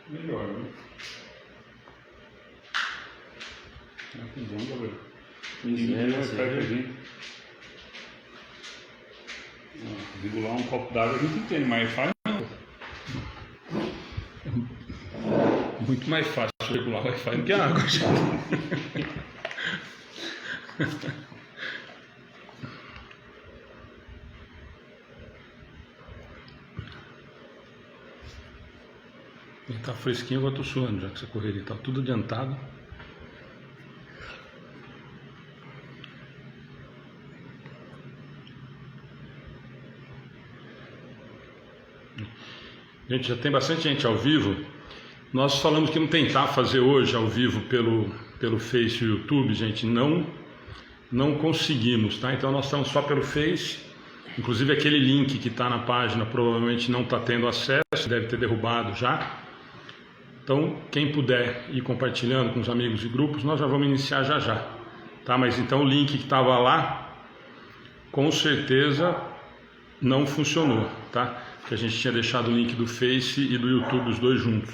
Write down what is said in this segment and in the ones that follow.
Melhor, né? É a visão, galera. Ninguém vai ficar com a gente. Regular um copo d'água a gente entende, mas faz não. Muito mais fácil regular o Wi-Fi do que a água. Ele tá fresquinho, agora tô suando já que essa correria tá tudo adiantado. Gente, já tem bastante gente ao vivo. Nós falamos que não tentar fazer hoje ao vivo pelo Face e YouTube, gente, não conseguimos, tá? Então nós estamos só pelo Face. Inclusive aquele link que está na página provavelmente não está tendo acesso, deve ter derrubado já. Então quem puder ir compartilhando com os amigos e grupos, nós já vamos iniciar já, tá? Mas então o link que estava lá, com certeza não funcionou, tá? Que a gente tinha deixado o link do Face e do YouTube, os dois juntos.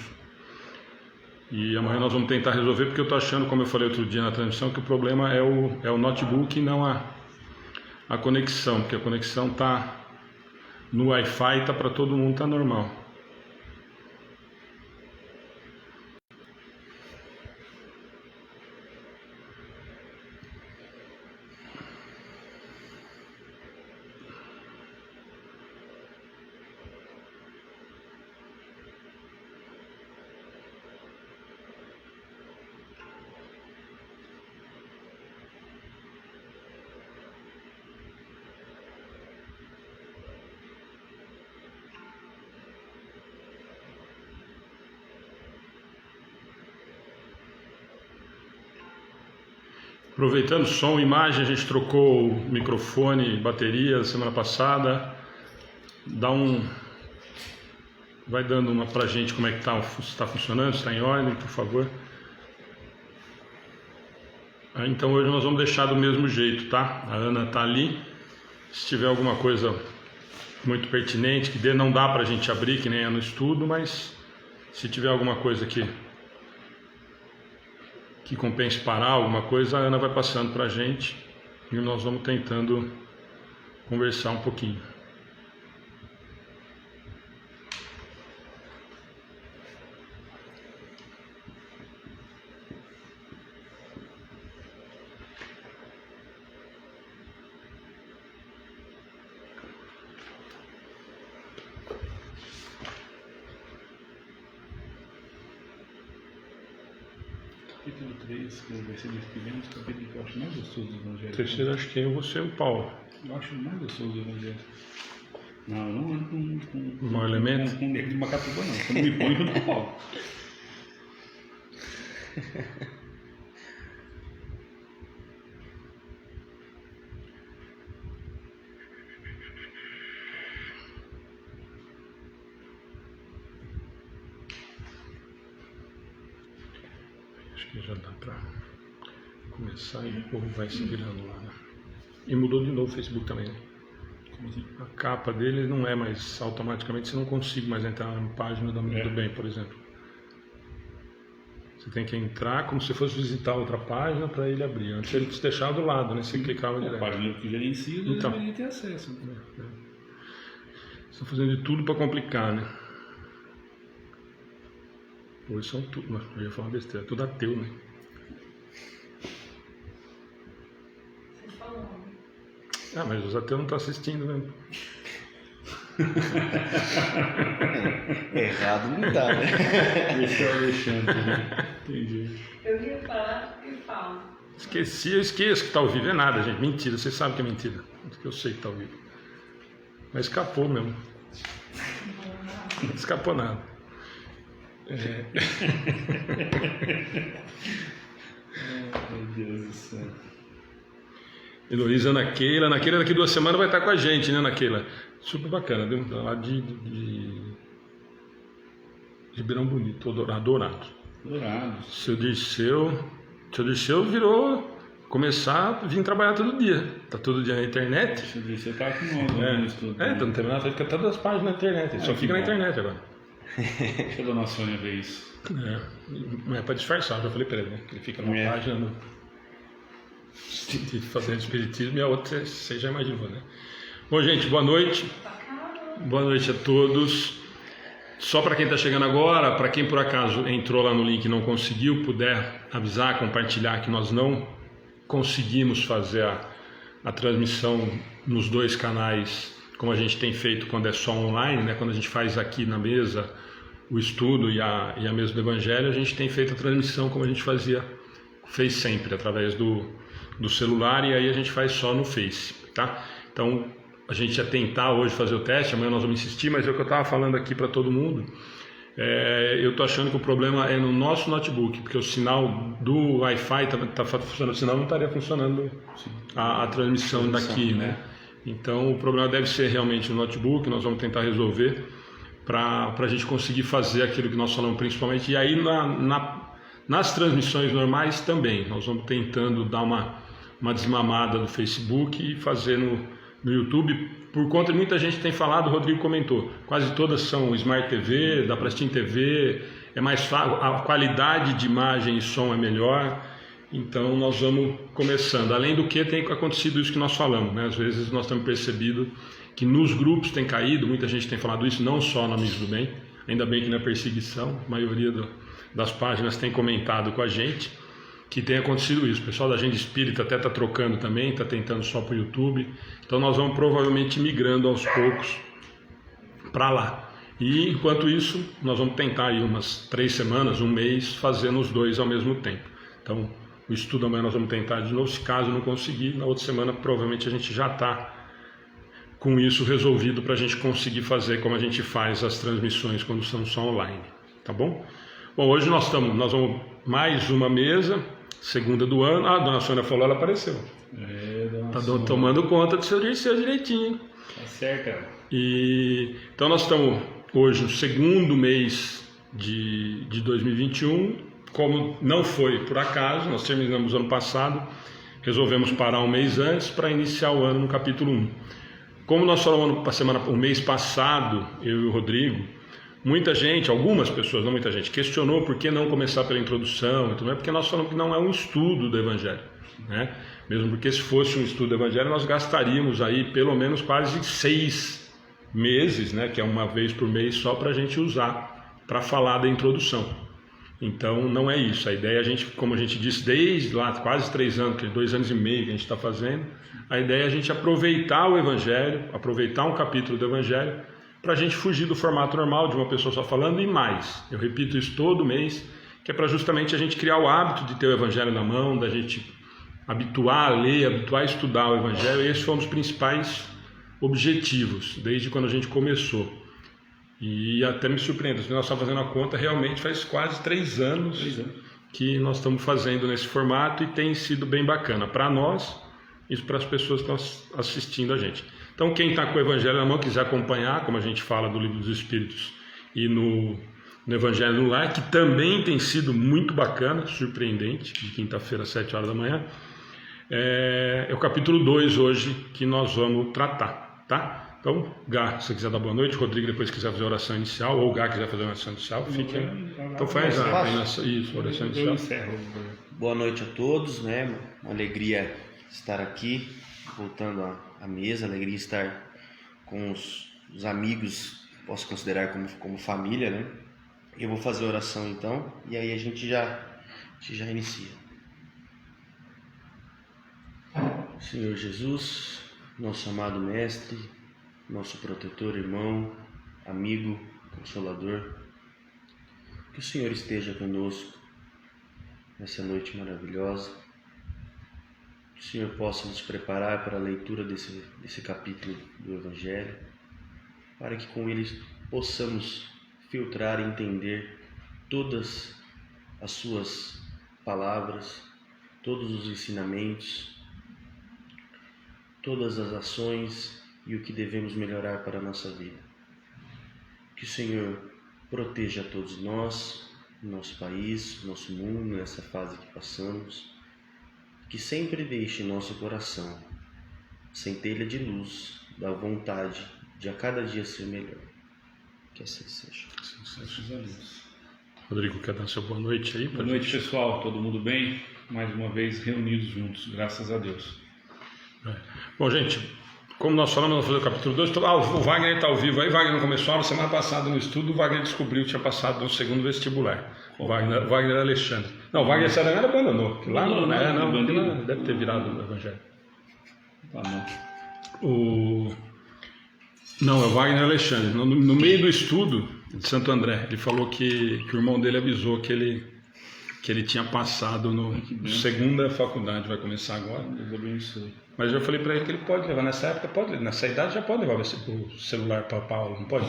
E amanhã nós vamos tentar resolver, porque eu estou achando, como eu falei outro dia na transmissão, que o problema é o notebook e não a conexão, porque a conexão está no Wi-Fi, está para todo mundo, está normal. Aproveitando som e imagem, a gente trocou o microfone, bateria semana passada. Vai dando uma pra gente como é que tá, se está funcionando, se está em ordem, por favor. Então hoje nós vamos deixar do mesmo jeito, tá? A Ana tá ali. Se tiver alguma coisa muito pertinente, que não dá pra gente abrir, que nem é no estudo, mas se tiver alguma coisa que compense parar, alguma coisa, a Ana vai passando para a gente e nós vamos tentando conversar um pouquinho. Capítulo 3, que vai ser mês que vem, o capítulo que eu acho mais gostoso do Evangelho. Terceiro, acho que eu vou ser o Paulo. Eu acho mais gostoso do Evangelho. Não, eu não ando com mau elemento? Com negro de Macatuba, não. Você não me põe junto com o Paulo. Já dá para começar e o povo vai se virando lá, né? E mudou de novo o Facebook também, né? Como assim? A capa dele não é mais automaticamente, você não consegue mais entrar na página do Amigo do Bem, por exemplo. Você tem que entrar como se fosse visitar outra página para ele abrir. Antes ele te deixava do lado, né? Você clicava direto. A página que gerencia, ele Então, deveria ter acesso. Estão fazendo de tudo para complicar, né? Hoje são tudo, eu ia falar besteira, tudo ateu, né? Ah, mas os ateus não estão assistindo, né? Errado não dá, né? Deixa o Alexandre, né? Entendi. Eu ia falar e falo. Eu esqueço que está ao vivo, é nada, gente, mentira, vocês sabem que é mentira. Eu sei que está ao vivo. Mas escapou mesmo. Não escapou nada. Meu Deus do céu. Heloísa, Ana Keila daqui 2 semanas vai estar com a gente, né, Ana Keila? Super bacana, viu? Lá de Ribeirão Bonito, Dourado. Seu Dirceu virou, começar a vir trabalhar todo dia. Tá todo dia na internet. Seu Dirceu tá com nós no estudo. Tá no terminal, fica todas as páginas na internet. Ele só fica na internet agora. Deixa a dona Sônia ver isso. Não é para disfarçar, já falei para ele, né? Que ele fica numa página de fazer espiritismo e a outra você já imaginou, né? Bom, gente, boa noite. Boa noite a todos. Só para quem está chegando agora, para quem por acaso entrou lá no link e não conseguiu, puder avisar, compartilhar que nós não conseguimos fazer a transmissão nos dois canais, como a gente tem feito quando é só online, né? Quando a gente faz aqui na mesa o estudo e a mesa do Evangelho, a gente tem feito a transmissão como a gente fez sempre, através do celular, e aí a gente faz só no Face, tá? Então, a gente ia tentar hoje fazer o teste, amanhã nós vamos insistir, mas é o que eu estava falando aqui para todo mundo. Eu estou achando que o problema é no nosso notebook, porque o sinal do Wi-Fi está funcionando, senão não estaria funcionando a transmissão daqui, né? Então o problema deve ser realmente no notebook, nós vamos tentar resolver para a gente conseguir fazer aquilo que nós falamos principalmente, e aí nas transmissões normais também, nós vamos tentando dar uma desmamada no Facebook e fazer no YouTube, por conta de muita gente tem falado, o Rodrigo comentou, quase todas são Smart TV, da Plastin TV, é mais fácil, a qualidade de imagem e som é melhor, então nós vamos começando. Além do que tem acontecido isso que nós falamos, né? Às vezes nós temos percebido que nos grupos tem caído, muita gente tem falado isso, não só no Amigos do Bem, ainda bem que na perseguição, a maioria das páginas tem comentado com a gente, que tem acontecido isso. O pessoal da Agenda Espírita até está trocando também, está tentando só para o YouTube. Então nós vamos provavelmente migrando aos poucos para lá. E enquanto isso, nós vamos tentar aí umas 3 semanas, um mês, fazendo os dois ao mesmo tempo. Então o estudo amanhã nós vamos tentar de novo, se caso não conseguir, na outra semana provavelmente a gente já está com isso resolvido para a gente conseguir fazer como a gente faz as transmissões quando são só online. Tá bom? Bom, hoje nós vamos mais uma mesa, segunda do ano. Ah, a dona Sônia falou, ela apareceu. Está tomando conta do seu direitinho. Tá certo, cara. Então nós estamos hoje no segundo mês de 2021, como não foi por acaso, nós terminamos ano passado, resolvemos parar um mês antes para iniciar o ano no capítulo 1. Como nós falamos o mês passado, eu e o Rodrigo, muita gente, algumas pessoas, não muita gente, questionou por que não começar pela introdução, então é porque nós falamos que não é um estudo do Evangelho, né? Mesmo porque se fosse um estudo do Evangelho, nós gastaríamos aí pelo menos quase 6 meses, né? Que é uma vez por mês só para a gente usar para falar da introdução. Então não é isso, a ideia, como a gente disse, desde lá quase 3 anos, 2 anos e meio que a gente está fazendo, a ideia é a gente aproveitar o Evangelho, aproveitar um capítulo do Evangelho, para a gente fugir do formato normal de uma pessoa só falando e mais. Eu repito isso todo mês, que é para justamente a gente criar o hábito de ter o Evangelho na mão, da gente habituar a ler, habituar a estudar o Evangelho, e esse foi um dos principais objetivos, desde quando a gente começou. E até me surpreende, nós estamos fazendo a conta, realmente faz quase 3 anos que nós estamos fazendo nesse formato e tem sido bem bacana para nós e para as pessoas que estão assistindo a gente. Então quem está com o Evangelho na mão, quiser acompanhar, como a gente fala do Livro dos Espíritos e no Evangelho no Lar, que também tem sido muito bacana, surpreendente, de quinta-feira às 7 horas da manhã, é o capítulo 2 hoje que nós vamos tratar, tá? Então, Gá, se você quiser dar boa noite, Rodrigo depois quiser fazer a oração inicial, ou o Gá quiser fazer a oração inicial, fique aí. Então faz a oração inicial. Boa noite a todos, né? Uma alegria estar aqui, voltando à mesa, alegria estar com os amigos, posso considerar como família, né? Eu vou fazer a oração então, e aí a gente já inicia. Senhor Jesus, nosso amado Mestre, nosso protetor, irmão, amigo, consolador, que o Senhor esteja conosco nessa noite maravilhosa, que o Senhor possa nos preparar para a leitura desse capítulo do Evangelho, para que com ele possamos filtrar e entender todas as suas palavras, todos os ensinamentos, todas as ações e o que devemos melhorar para a nossa vida. Que o Senhor proteja a todos nós, nosso país, nosso mundo, nessa fase que passamos. Que sempre deixe nosso coração centelha de luz da vontade de a cada dia ser melhor. Que assim seja. Graças a Deus. Rodrigo, quer dar sua boa noite aí? Boa noite, pessoal. Todo mundo bem? Mais uma vez reunidos juntos, graças a Deus. Bom, gente, como nós falamos, nós vamos fazer o capítulo 2. O Wagner está ao vivo aí. Wagner não começou a semana passada no estudo. O Wagner descobriu que tinha passado no segundo vestibular. Wagner Alexandre. Não, o Wagner Saranara abandonou. Que lá não, deve ter virado o evangelho. Não, é o Wagner Alexandre. No meio do estudo de Santo André, ele falou que o irmão dele avisou que ele tinha passado no segunda faculdade, vai começar agora. Deus abençoe. Mas eu falei para ele que ele pode levar, nessa idade já pode levar o celular para a aula, não pode?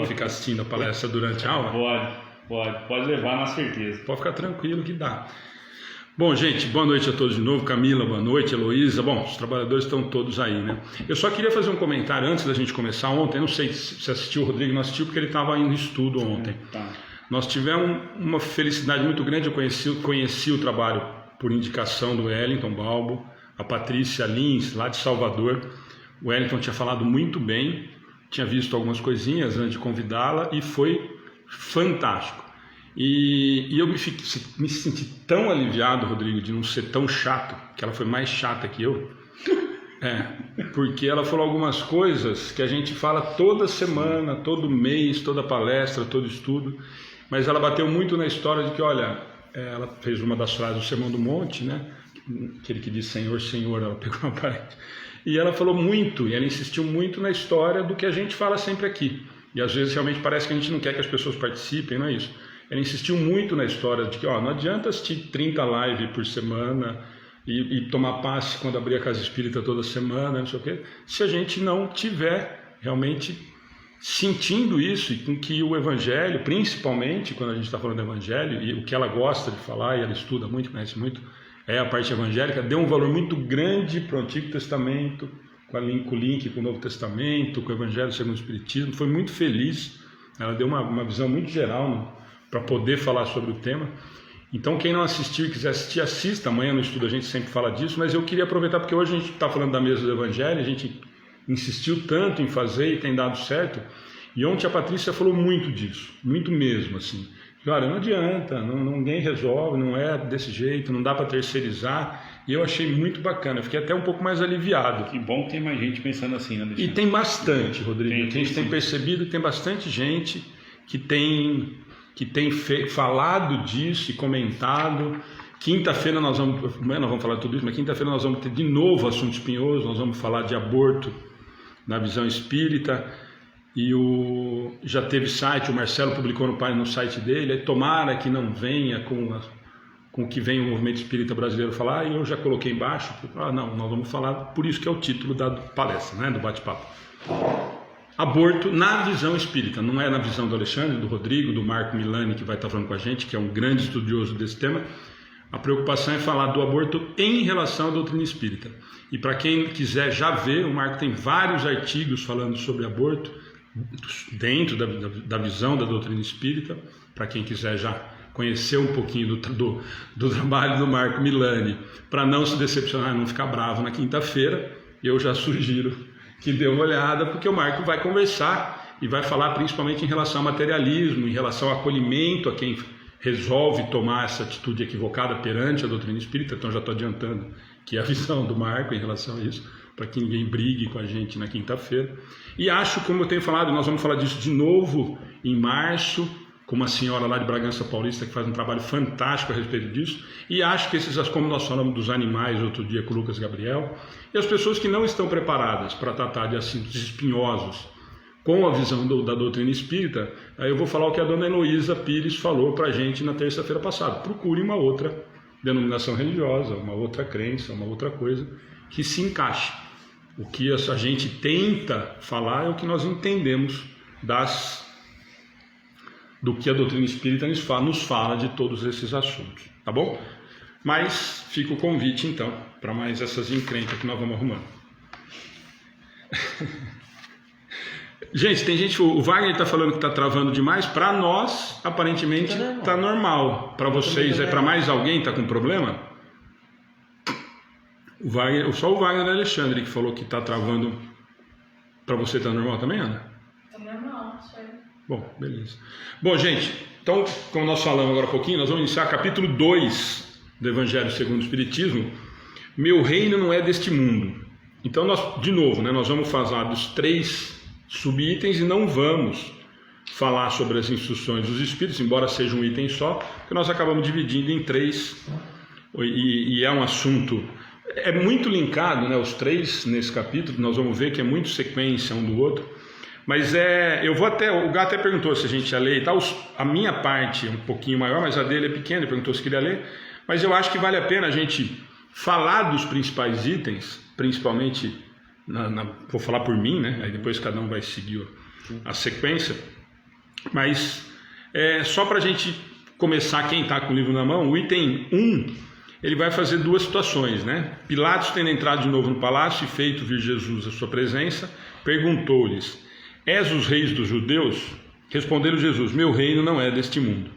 Ficar assistindo a palestra durante a aula? Pode levar, na certeza. Pode ficar tranquilo que dá. Bom, gente, boa noite a todos de novo. Camila, boa noite. Heloísa, bom, os trabalhadores estão todos aí, né? Eu só queria fazer um comentário antes da gente começar ontem. Eu não sei se assistiu, o Rodrigo não assistiu porque ele estava em estudo ontem. Tá. Nós tivemos uma felicidade muito grande. Eu conheci o trabalho por indicação do Wellington Balbo, a Patrícia Lins, lá de Salvador. O Wellington tinha falado muito bem, tinha visto algumas coisinhas antes de convidá-la e foi fantástico. E eu me senti tão aliviado, Rodrigo, de não ser tão chato, que ela foi mais chata que eu. Porque ela falou algumas coisas que a gente fala toda semana, todo mês, toda palestra, todo estudo, mas ela bateu muito na história de que, olha, ela fez uma das frases do Sermão do Monte, né? Aquele que diz Senhor, Senhor, ela pegou uma parede. E ela falou muito, e ela insistiu muito na história do que a gente fala sempre aqui. E às vezes realmente parece que a gente não quer que as pessoas participem, não é isso? Ela insistiu muito na história de que não adianta assistir 30 lives por semana e tomar passe quando abrir a casa espírita toda semana, não sei o quê, se a gente não tiver realmente sentindo isso e com que o Evangelho, principalmente quando a gente está falando do Evangelho, e o que ela gosta de falar, e ela estuda muito, conhece muito, é a parte evangélica, deu um valor muito grande para o Antigo Testamento, com o link com o Novo Testamento, com o Evangelho segundo o Espiritismo, foi muito feliz, ela deu uma visão muito geral para poder falar sobre o tema. Então quem não assistiu e quiser assistir, assista. Amanhã no estudo a gente sempre fala disso, mas eu queria aproveitar porque hoje a gente está falando da mesa do Evangelho, a gente insistiu tanto em fazer e tem dado certo, e ontem a Patrícia falou muito disso, muito mesmo, assim, olha, não adianta, ninguém resolve, não é desse jeito, não dá para terceirizar, e eu achei muito bacana, eu fiquei até um pouco mais aliviado. Que bom que tem mais gente pensando assim, né, Alexandre? E tem bastante, Rodrigo, a gente tem percebido que tem bastante gente que tem falado disso e comentado. Quinta-feira nós vamos falar de tudo isso, mas quinta-feira nós vamos ter de novo assunto espinhoso, nós vamos falar de aborto na visão espírita, e já teve site, o Marcelo publicou no site dele, aí tomara que não venha com o que vem o movimento espírita brasileiro falar, e eu já coloquei embaixo, não, nós vamos falar, por isso que é o título da palestra, né, do bate-papo. Aborto na visão espírita, não é na visão do Alexandre, do Rodrigo, do Marco Milani, que vai estar falando com a gente, que é um grande estudioso desse tema. A preocupação é falar do aborto em relação à doutrina espírita. E para quem quiser já ver, o Marco tem vários artigos falando sobre aborto dentro da visão da doutrina espírita, para quem quiser já conhecer um pouquinho do trabalho do Marco Milani, para não se decepcionar e não ficar bravo na quinta-feira, eu já sugiro que dê uma olhada, porque o Marco vai conversar e vai falar principalmente em relação ao materialismo, em relação ao acolhimento a quem resolve tomar essa atitude equivocada perante a doutrina espírita. Então já estou adiantando que é a visão do Marco em relação a isso, para que ninguém brigue com a gente na quinta-feira. E acho, como eu tenho falado, nós vamos falar disso de novo em março, com uma senhora lá de Bragança Paulista que faz um trabalho fantástico a respeito disso, e acho que como nós falamos dos animais outro dia com o Lucas Gabriel, e as pessoas que não estão preparadas para tratar de assuntos espinhosos com a visão da doutrina espírita, aí eu vou falar o que a dona Heloísa Pires falou para a gente na terça-feira passada. Procure uma outra denominação religiosa, uma outra crença, uma outra coisa que se encaixe. O que a gente tenta falar é o que nós entendemos do que a doutrina espírita nos fala de todos esses assuntos, tá bom? Mas fica o convite então para mais essas encrencas que nós vamos arrumando. Gente, tem gente, o Wagner está falando que está travando demais, para nós aparentemente está normal, para vocês, para mais alguém está com problema? Só o Wagner Alexandre que falou que está travando, para você está normal também, Ana? Tá normal, sério. Bom, beleza. Bom, gente, então, como nós falamos agora há pouquinho, nós vamos iniciar capítulo 2 do Evangelho segundo o Espiritismo. Meu reino não é deste mundo. Então, de novo, nós vamos falar dos 3 subitens e não vamos falar sobre as instruções dos Espíritos, embora seja um item só, que nós acabamos dividindo em 3, e é um assunto, é muito linkado, os 3 nesse capítulo, nós vamos ver que é muito sequência um do outro, mas o Gá até perguntou se a gente ia ler e tal, a minha parte é um pouquinho maior, mas a dele é pequena, ele perguntou se queria ler, mas eu acho que vale a pena a gente falar dos principais itens, principalmente, vou falar por mim, aí depois cada um vai seguir a sequência, mas só para a gente começar, quem está com o livro na mão, o item 1, ele vai fazer 2 situações, Pilatos, tendo entrado de novo no palácio e feito vir Jesus à sua presença, perguntou-lhes: És os reis dos judeus? Respondeu Jesus: Meu reino não é deste mundo.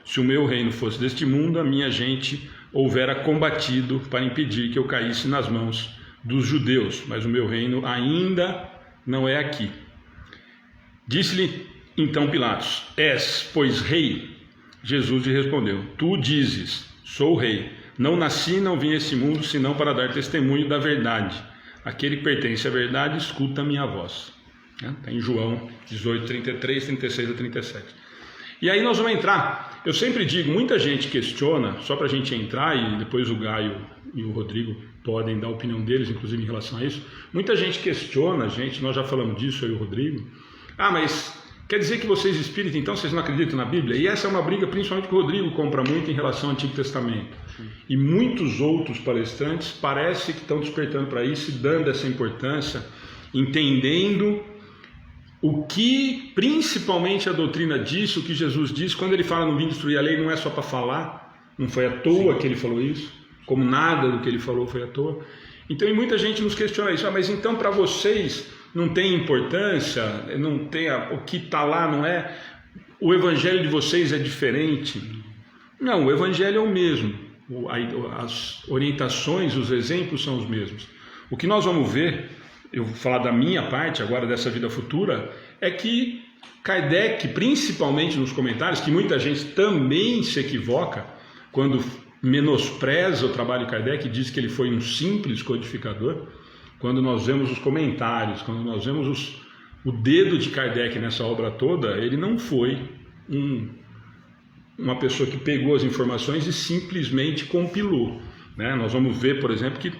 Se o meu reino fosse deste mundo, a minha gente houvera combatido para impedir que eu caísse nas mãos dos judeus, mas o meu reino ainda não é aqui. Disse-lhe então Pilatos: És, pois, rei? Jesus lhe respondeu: Tu dizes, sou rei. Não nasci, não vim a este mundo, senão para dar testemunho da verdade. Aquele que pertence à verdade, escuta a minha voz. Está em João 18, 33, 36 a 37. E aí nós vamos entrar. Eu sempre digo, muita gente questiona, só para a gente entrar, e depois o Gaio e o Rodrigo podem dar a opinião deles, inclusive em relação a isso. Muita gente questiona, nós já falamos disso, eu e o Rodrigo. Mas quer dizer que vocês espíritas, então, vocês não acreditam na Bíblia? E essa é uma briga, principalmente, que o Rodrigo compra muito em relação ao Antigo Testamento. E muitos outros palestrantes parece que estão despertando para isso e dando essa importância, entendendo o que, principalmente, a doutrina diz, o que Jesus diz, quando ele fala não vim destruir a lei, não é só para falar, não foi à toa que ele falou isso, como nada do que ele falou foi à toa. Então, e muita gente nos questiona isso, mas então para vocês não tem importância, não tem o que está lá, não é? O evangelho de vocês é diferente? Não, o evangelho é o mesmo, as orientações, os exemplos são os mesmos. O que nós vamos ver, eu vou falar da minha parte agora dessa vida futura, é que Kardec, principalmente nos comentários, que muita gente também se equivoca quando menospreza o trabalho de Kardec e diz que ele foi um simples codificador. Quando nós vemos os comentários, quando nós vemos o dedo de Kardec nessa obra toda, ele não foi uma pessoa que pegou as informações e simplesmente compilou. Nós vamos ver, por exemplo, que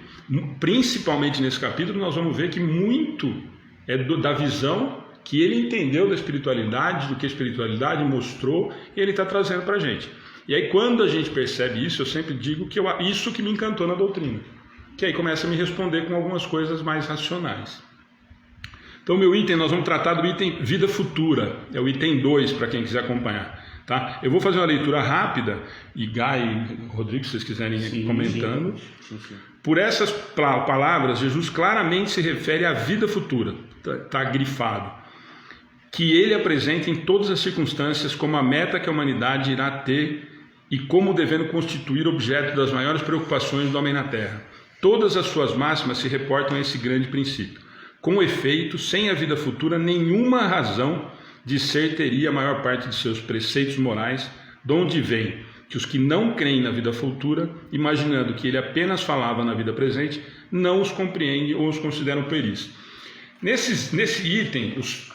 principalmente nesse capítulo, nós vamos ver que muito é da visão que ele entendeu da espiritualidade, do que a espiritualidade mostrou, e ele está trazendo para a gente. E aí, quando a gente percebe isso, eu sempre digo que isso que me encantou na doutrina. Que aí começa a me responder com algumas coisas mais racionais. Então, meu item, nós vamos tratar do item vida futura, é o item 2, para quem quiser acompanhar. Tá? Eu vou fazer uma leitura rápida, e Gai e Rodrigo, se vocês quiserem ir comentando. Sim. Por essas palavras, Jesus claramente se refere à vida futura, está grifado, que ele apresenta em todas as circunstâncias como a meta que a humanidade irá ter e como devendo constituir objeto das maiores preocupações do homem na Terra. Todas as suas máximas se reportam a esse grande princípio. Com efeito, sem a vida futura, nenhuma razão de ser teria a maior parte de seus preceitos morais, de onde vem que os que não creem na vida futura, imaginando que ele apenas falava na vida presente, não os compreendem ou os consideram pueris. Nesse item, os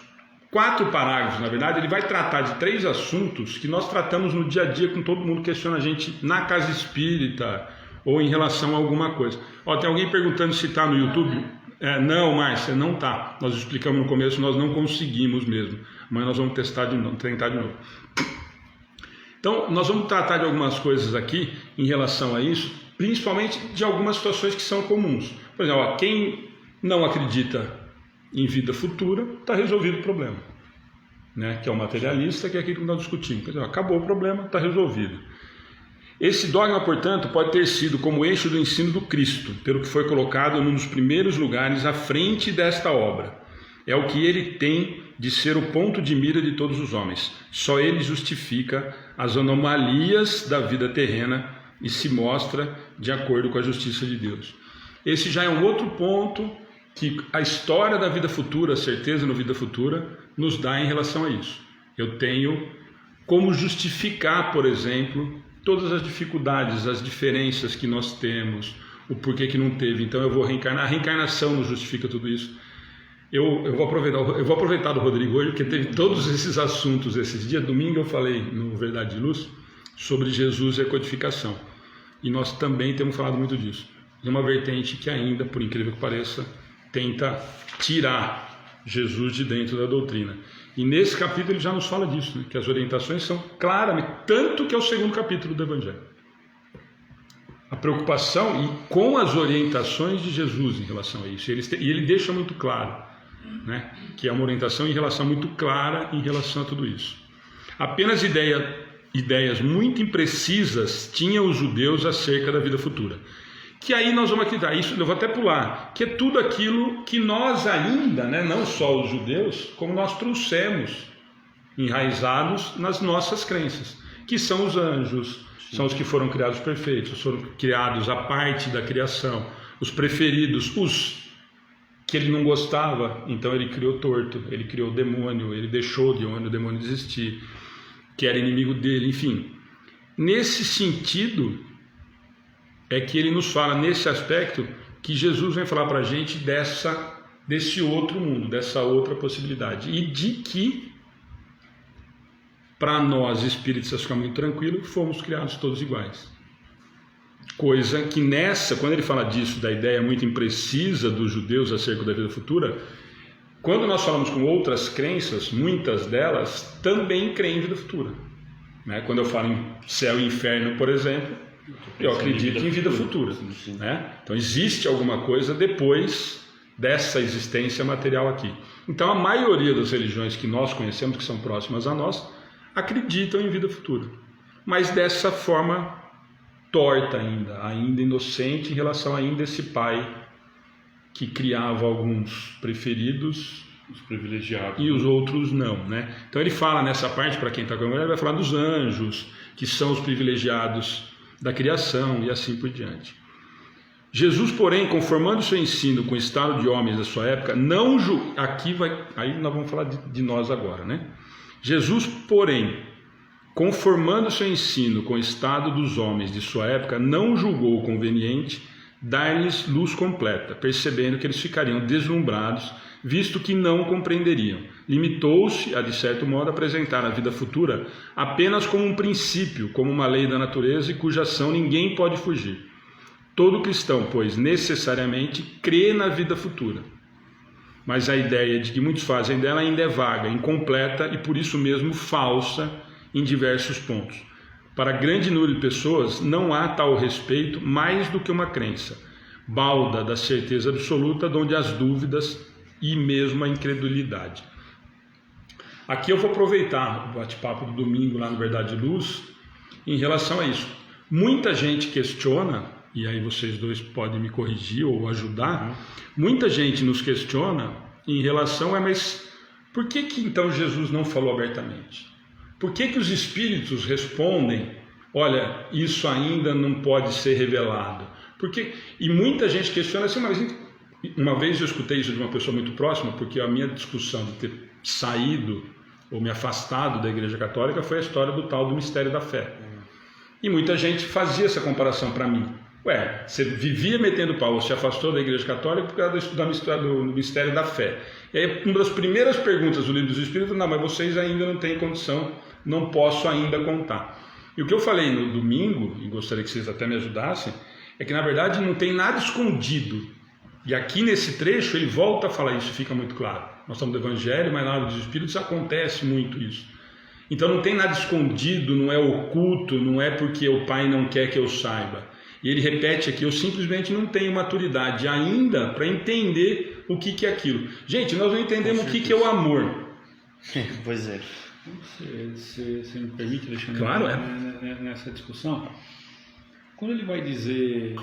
4 parágrafos, na verdade, ele vai tratar de 3 assuntos que nós tratamos no dia a dia com todo mundo que questiona a gente na casa espírita ou em relação a alguma coisa. Tem alguém perguntando se está no YouTube. Não, Márcia, não está. Nós explicamos no começo, nós não conseguimos mesmo. Mas nós vamos tentar de novo. Então, nós vamos tratar de algumas coisas aqui em relação a isso, principalmente de algumas situações que são comuns. Por exemplo, quem não acredita em vida futura, está resolvido o problema. Que é o materialista, que é aquilo que nós discutimos. Acabou o problema, está resolvido. Esse dogma, portanto, pode ter sido como eixo do ensino do Cristo, pelo que foi colocado num dos primeiros lugares à frente desta obra. É o que ele tem de ser o ponto de mira de todos os homens. Só ele justifica as anomalias da vida terrena e se mostra de acordo com a justiça de Deus. Esse já é um outro ponto que a história da vida futura, a certeza na vida futura, nos dá em relação a isso. Eu tenho como justificar, por exemplo, todas as dificuldades, as diferenças que nós temos, o porquê que não teve. Então eu vou reencarnar. A reencarnação nos justifica tudo isso. Eu vou aproveitar do Rodrigo hoje, porque teve todos esses assuntos esses dias. Domingo eu falei no Verdade de Luz sobre Jesus e a codificação. E nós também temos falado muito disso. É uma vertente que ainda, por incrível que pareça, tenta tirar Jesus de dentro da doutrina. E nesse capítulo ele já nos fala disso, né? Que as orientações são claramente, tanto que é o segundo capítulo do Evangelho. A preocupação e com as orientações de Jesus em relação a isso. E ele deixa muito claro, né? Que é uma orientação em relação muito clara em relação a tudo isso. Apenas ideias muito imprecisas tinham os judeus acerca da vida futura. Que aí nós vamos acreditar, isso eu vou até pular, que é tudo aquilo que nós ainda, né, não só os judeus, como nós trouxemos enraizados nas nossas crenças, que são os anjos, são os que foram criados perfeitos, foram criados à parte da criação, os preferidos, os que ele não gostava, então ele criou torto, ele criou o demônio, ele deixou o demônio existir, que era inimigo dele, enfim. Nesse sentido, é que ele nos fala, nesse aspecto, que Jesus vem falar para a gente desse outro mundo, dessa outra possibilidade. E de que, para nós espíritas ficar muito tranquilo, fomos criados todos iguais. Coisa que quando ele fala disso, da ideia muito imprecisa dos judeus acerca da vida futura, quando nós falamos com outras crenças, muitas delas também creem em vida futura. Né? Quando eu falo em céu e inferno, por exemplo, eu acredito em vida futura. Né? Então existe alguma coisa depois dessa existência material aqui. Então a maioria das religiões que nós conhecemos, que são próximas a nós, acreditam em vida futura. Mas dessa forma torta ainda inocente em relação ainda a esse pai que criava alguns preferidos, os privilegiados, e os outros não, né? Então ele fala nessa parte, para quem está com a mulher, ele vai falar dos anjos, que são os privilegiados da criação e assim por diante. Jesus, porém, conformando seu ensino com o estado de homens da sua época, aí nós vamos falar de nós agora, né? Jesus, porém, conformando seu ensino com o estado dos homens de sua época, não julgou conveniente dar-lhes luz completa, percebendo que eles ficariam deslumbrados, visto que não compreenderiam. Limitou-se a, de certo modo, apresentar a vida futura apenas como um princípio, como uma lei da natureza e cuja ação ninguém pode fugir. Todo cristão, pois, necessariamente crê na vida futura. Mas a ideia de que muitos fazem dela ainda é vaga, incompleta e, por isso mesmo, falsa em diversos pontos. Para grande número de pessoas, não há tal respeito mais do que uma crença, balda da certeza absoluta, onde as dúvidas e mesmo a incredulidade. Aqui eu vou aproveitar o bate-papo do domingo lá no Verdade de Luz em relação a isso. Muita gente questiona, e aí vocês dois podem me corrigir ou ajudar, muita gente nos questiona em relação a, mas por que então Jesus não falou abertamente? Por que os espíritos respondem, olha, isso ainda não pode ser revelado? E muita gente questiona assim, mas uma vez eu escutei isso de uma pessoa muito próxima, porque a minha discussão de ter saído ou me afastado da Igreja Católica foi a história do tal do mistério da fé. E muita gente fazia essa comparação para mim. Ué, você vivia metendo pau, você se afastou da Igreja Católica por causa do mistério da fé. E aí, uma das primeiras perguntas do Livro dos Espíritos, não, mas vocês ainda não têm condição, não posso ainda contar. E o que eu falei no domingo, e gostaria que vocês até me ajudassem, é que na verdade não tem nada escondido. E aqui nesse trecho ele volta a falar isso, fica muito claro. Nós estamos no Evangelho, mas na Livro dos Espíritos acontece muito isso. Então não tem nada escondido, não é oculto, não é porque o Pai não quer que eu saiba. E ele repete aqui, eu simplesmente não tenho maturidade ainda para entender o que é aquilo. Gente, nós não entendemos o que é o amor. Pois é. Você me permite, Alexandre? Claro, nessa discussão, quando ele vai dizer,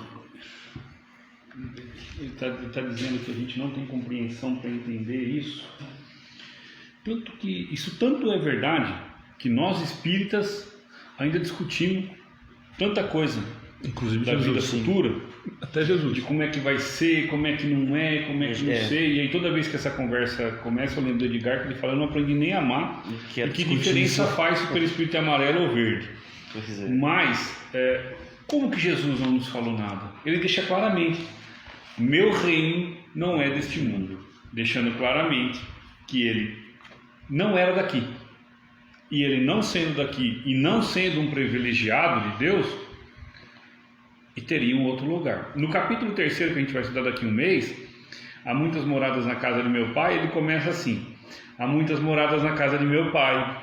ele está dizendo que a gente não tem compreensão para entender isso, tanto é verdade que nós espíritas ainda discutimos tanta coisa inclusive da vida Jesus, futura, até Jesus. de como é que vai ser, como é que não é, como é que não sei. E aí toda vez que essa conversa começa, eu lembro do Edgar que ele fala: eu não aprendi nem a amar, e que diferença faz se o perispírito é amarelo ou verde. Mas como que Jesus não nos falou nada? Ele deixa claramente: meu reino não é deste mundo, deixando claramente que ele não era daqui. E ele não sendo daqui e não sendo um privilegiado de Deus, e teria um outro lugar. No capítulo 3 que a gente vai estudar daqui a um mês, há muitas moradas na casa de meu pai, ele começa assim: há muitas moradas na casa de meu pai.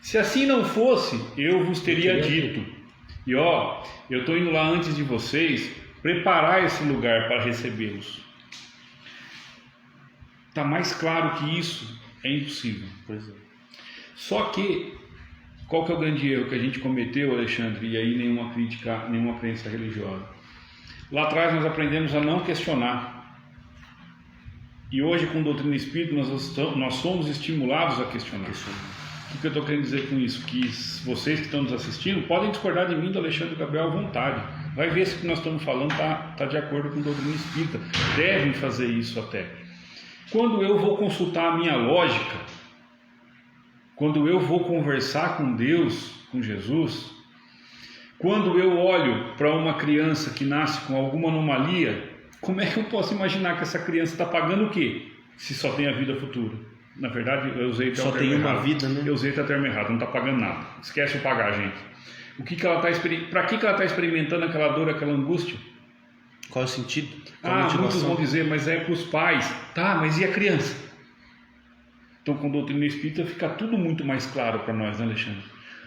Se assim não fosse, eu vos teria dito. E ó, eu estou indo lá antes de vocês, preparar esse lugar para recebê-los. Está mais claro que isso é impossível. Pois é. Só que, qual que é o grande erro que a gente cometeu, Alexandre, e aí nenhuma crítica, nenhuma crença religiosa? Lá atrás nós aprendemos a não questionar. E hoje, com doutrina espírita, nós somos estimulados a questionar. O que eu estou querendo dizer com isso? Que vocês que estão nos assistindo podem discordar de mim, do Alexandre Gabriel, à vontade. Vai ver se o que nós estamos falando está de acordo com doutrina espírita. Devem fazer isso até. Quando eu vou consultar a minha lógica, quando eu vou conversar com Deus, com Jesus, quando eu olho para uma criança que nasce com alguma anomalia, como é que eu posso imaginar que essa criança está pagando o quê? Se só tem a vida futura. Na verdade, eu usei até o termo errado. Só tem uma vida, né? Eu usei até o termo errado, não está pagando nada. Esquece o pagar, gente. Para que ela está experimentando aquela dor, aquela angústia? Qual é o sentido? Muitos vão dizer, mas é para os pais. Tá, mas e a criança? Então, com a doutrina espírita fica tudo muito mais claro para nós, né, Alexandre?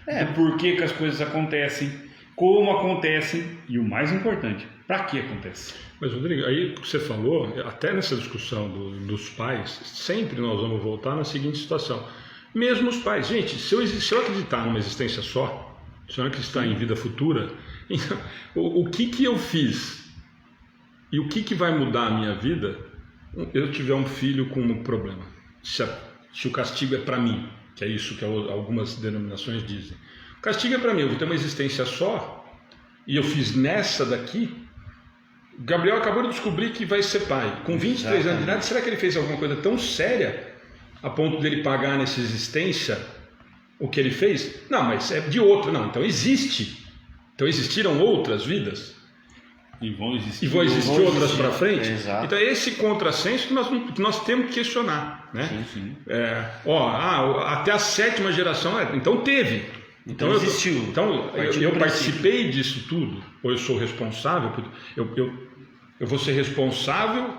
Do porquê que as coisas acontecem, como acontecem e o mais importante, para que acontece. Mas, Rodrigo, aí que você falou, até nessa discussão dos pais, sempre nós vamos voltar na seguinte situação. Mesmo os pais, gente, se eu acreditar numa existência só, se eu não acreditar em vida futura, então, o que eu fiz e o que vai mudar a minha vida eu tiver um filho com um problema? Se o castigo é para mim, que é isso que algumas denominações dizem. O castigo é para mim, eu vou ter uma existência só, e eu fiz nessa daqui. O Gabriel acabou de descobrir que vai ser pai. Com 23 anos de idade, será que ele fez alguma coisa tão séria a ponto dele pagar nessa existência o que ele fez? Não, mas é de outra. Não, então existe. Então existiram outras vidas. E vão existir outras para frente. Exato. Então é esse contrassenso que nós temos que questionar, né? Sim. Até a 7ª geração, então teve. Então existiu. Então eu participei disso tudo, ou eu sou responsável eu vou ser responsável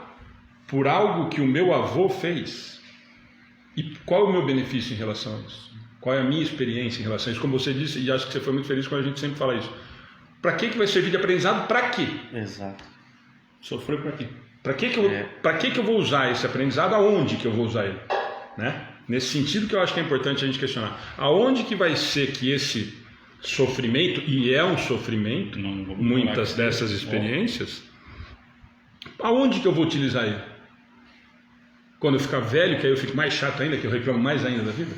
por algo que o meu avô fez. E qual é o meu benefício em relação a isso? Qual é a minha experiência em relação a isso? Como você disse, e acho que você foi muito feliz quando a gente sempre fala isso. Para que vai servir de aprendizado? Para quê? Exato. Sofrer para quê? Para que eu vou usar esse aprendizado? Aonde que eu vou usar ele? Né? Nesse sentido que eu acho que é importante a gente questionar. Aonde que vai ser que esse sofrimento, e é um sofrimento, muitas dessas experiências, aonde que eu vou utilizar ele? Quando eu ficar velho, que aí eu fico mais chato ainda, que eu reclamo mais ainda da vida?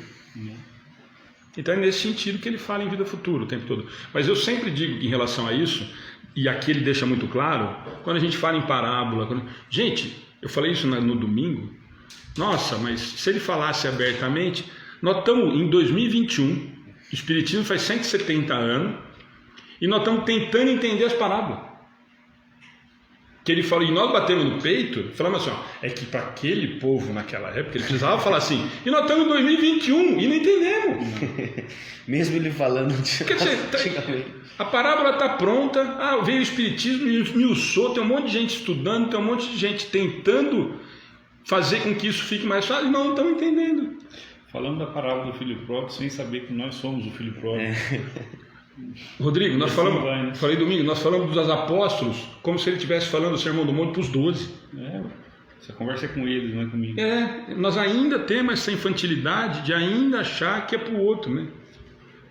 Então é nesse sentido que ele fala em vida futura o tempo todo. Mas eu sempre digo em relação a isso, e aqui ele deixa muito claro, quando a gente fala em parábola... Gente, eu falei isso no domingo. Nossa, mas se ele falasse abertamente... Nós estamos em 2021, o Espiritismo faz 170 anos, e nós estamos tentando entender as parábolas. Que ele falou, e nós batemos no peito, falamos assim, é que para aquele povo naquela época, ele precisava falar assim, e nós estamos em 2021 e não entendemos. Mesmo ele falando Quer dizer, a parábola está pronta, veio o Espiritismo e esmiuçou, tem um monte de gente estudando, tem um monte de gente tentando fazer com que isso fique mais fácil, e nós não estamos entendendo. Falando da parábola do filho pródigo, sem saber que nós somos o filho pródigo. Rodrigo, nós falei domingo, nós falamos dos apóstolos como se ele estivesse falando do Sermão do Monte para os 12. Essa conversa é com eles, não é comigo. Nós ainda temos essa infantilidade de ainda achar que é para o outro, né?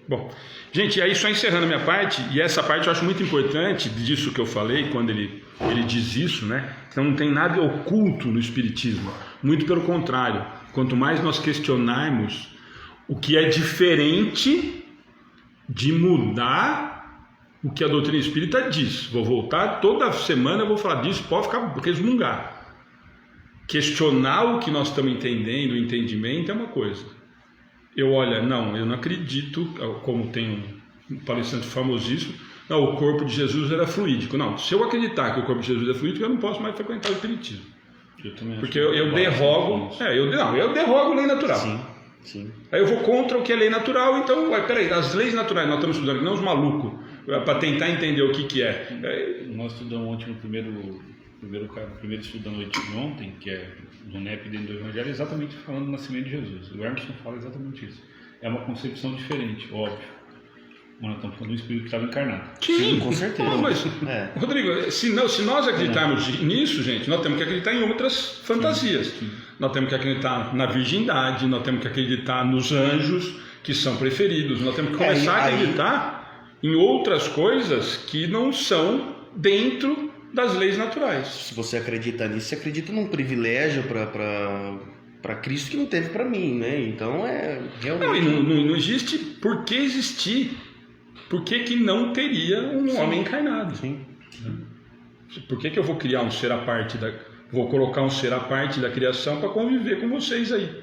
Bom, gente, aí só encerrando a minha parte, e essa parte eu acho muito importante disso que eu falei, quando ele diz isso, né? Então não tem nada oculto no Espiritismo, muito pelo contrário, quanto mais nós questionarmos o que é diferente de mudar o que a doutrina espírita diz. Vou voltar, toda semana eu vou falar disso, pode ficar resmungar. Questionar o que nós estamos entendendo, o entendimento é uma coisa. Eu não acredito, como tem um palestrante famosíssimo, não, o corpo de Jesus era fluídico. Não, se eu acreditar que o corpo de Jesus é fluídico, eu não posso mais frequentar o espiritismo. Porque eu derrogo, eu derrogo lei natural. Sim, sim. Aí eu vou contra o que é lei natural, então, peraí, as leis naturais nós estamos estudando, não os malucos, para tentar entender o que é. Nós estudamos ontem no primeiro estudo da noite de ontem, que é do NEP dentro do Evangelho, exatamente falando do nascimento de Jesus. O Emerson fala exatamente isso. É uma concepção diferente, óbvio. Mas nós estamos falando do Espírito que estava encarnado. Sim, com certeza. Mas, Rodrigo, se nós acreditarmos nisso, gente, nós temos que acreditar em outras fantasias. Sim. Nós temos que acreditar na virgindade, nós temos que acreditar nos anjos, que são preferidos. Nós temos que começar a acreditar em outras coisas que não são dentro das leis naturais. Se você acredita nisso, você acredita num privilégio para Cristo que não teve para mim, né? Então realmente... Não existe por que existir. Por que não teria um homem encarnado? Sim. Por que eu vou criar um ser à parte vou colocar um ser à parte da criação para conviver com vocês aí?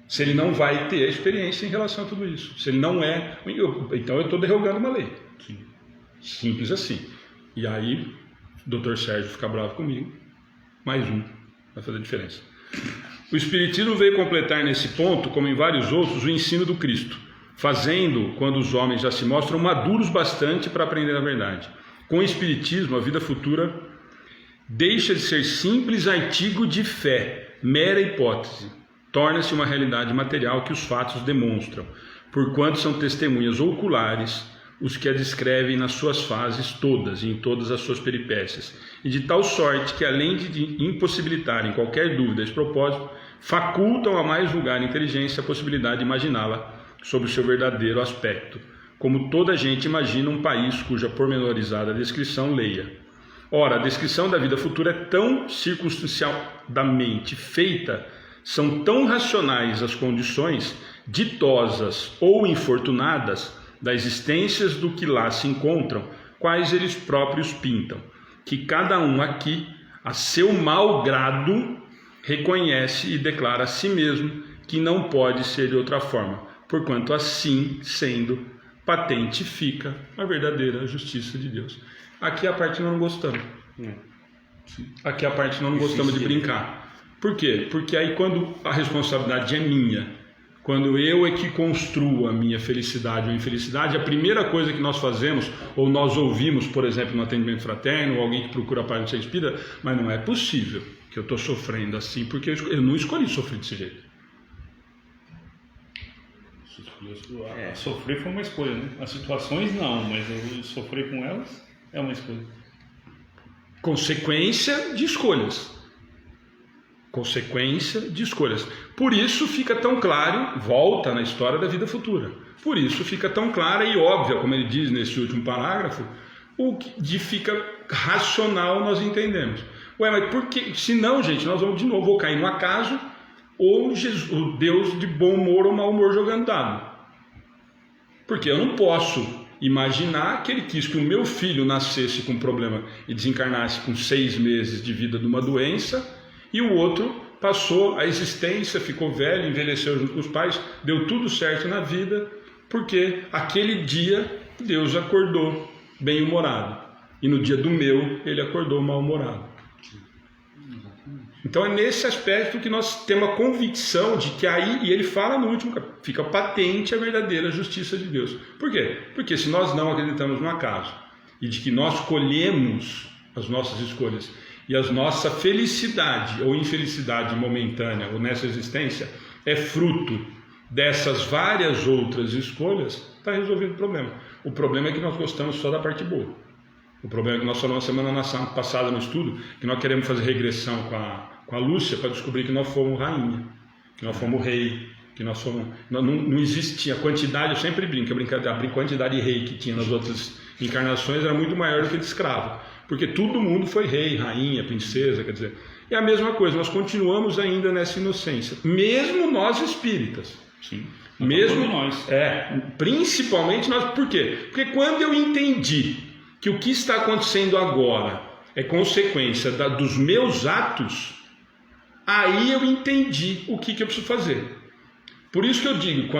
Se ele não vai ter a experiência em relação a tudo isso. Se ele não é... Então eu estou derrogando uma lei. Sim. Simples assim. E aí, o Dr. Sérgio fica bravo comigo. Mais um. Vai fazer diferença. O Espiritismo veio completar nesse ponto, como em vários outros, o ensino do Cristo, fazendo, quando os homens já se mostram maduros bastante para aprender a verdade. Com o Espiritismo, a vida futura deixa de ser simples artigo de fé, mera hipótese. Torna-se uma realidade material que os fatos demonstram, porquanto são testemunhas oculares os que a descrevem nas suas fases todas e em todas as suas peripécias, e de tal sorte que, além de impossibilitarem qualquer dúvida a esse propósito, facultam a mais vulgar inteligência a possibilidade de imaginá-la sob o seu verdadeiro aspecto, como toda gente imagina um país cuja pormenorizada descrição leia. Ora, a descrição da vida futura é tão circunstancialmente feita, são tão racionais as condições, ditosas ou infortunadas, das existências do que lá se encontram, quais eles próprios pintam, que cada um aqui, a seu mau grado, reconhece e declara a si mesmo que não pode ser de outra forma, porquanto assim, sendo, patente fica a verdadeira justiça de Deus. Aqui a parte nós não gostamos. Aqui a parte nós não gostamos de brincar. Por quê? Porque aí quando a responsabilidade é minha, quando eu é que construo a minha felicidade ou infelicidade, a primeira coisa que nós fazemos, ou nós ouvimos, por exemplo, no atendimento fraterno, ou alguém que procura a paz no centro espírita, mas não é possível que eu estou sofrendo assim, porque eu não escolhi sofrer desse jeito. Sofrer foi uma escolha, né? As situações não, mas eu sofrer com elas é uma escolha. Consequência de escolhas. Consequência de escolhas. Por isso fica tão claro, volta na história da vida futura. Por isso fica tão clara e óbvia, como ele diz nesse último parágrafo, o que fica racional nós entendemos. Mas por que? Senão, gente, nós vamos de novo cair no acaso ou o Deus de bom humor ou mau humor jogando dado. Porque eu não posso imaginar que ele quis que o meu filho nascesse com um problema e desencarnasse com 6 meses de vida de uma doença, e o outro passou a existência, ficou velho, envelheceu junto com os pais, deu tudo certo na vida, porque aquele dia Deus acordou bem-humorado. E no dia do meu, ele acordou mal-humorado. Então é nesse aspecto que nós temos a convicção de que aí, e ele fala no último capítulo, fica patente a verdadeira justiça de Deus. Por quê? Porque se nós não acreditamos no acaso, e de que nós colhemos as nossas escolhas, e a nossa felicidade ou infelicidade momentânea ou nessa existência é fruto dessas várias outras escolhas, está resolvido o problema. O problema é que nós gostamos só da parte boa. O problema é que nós falamos semana passada no estudo que nós queremos fazer regressão com a Lúcia para descobrir que nós fomos rainha, que nós fomos rei, que nós fomos... Não existia quantidade, eu sempre brinco, a quantidade de rei que tinha nas outras encarnações era muito maior do que de escravo. Porque todo mundo foi rei, rainha, princesa, quer dizer... É a mesma coisa, nós continuamos ainda nessa inocência, mesmo nós espíritas. Sim. Mesmo nós. Principalmente nós. Por quê? Porque quando eu entendi que o que está acontecendo agora é consequência dos meus atos, aí eu entendi o que eu preciso fazer. Por isso que eu digo,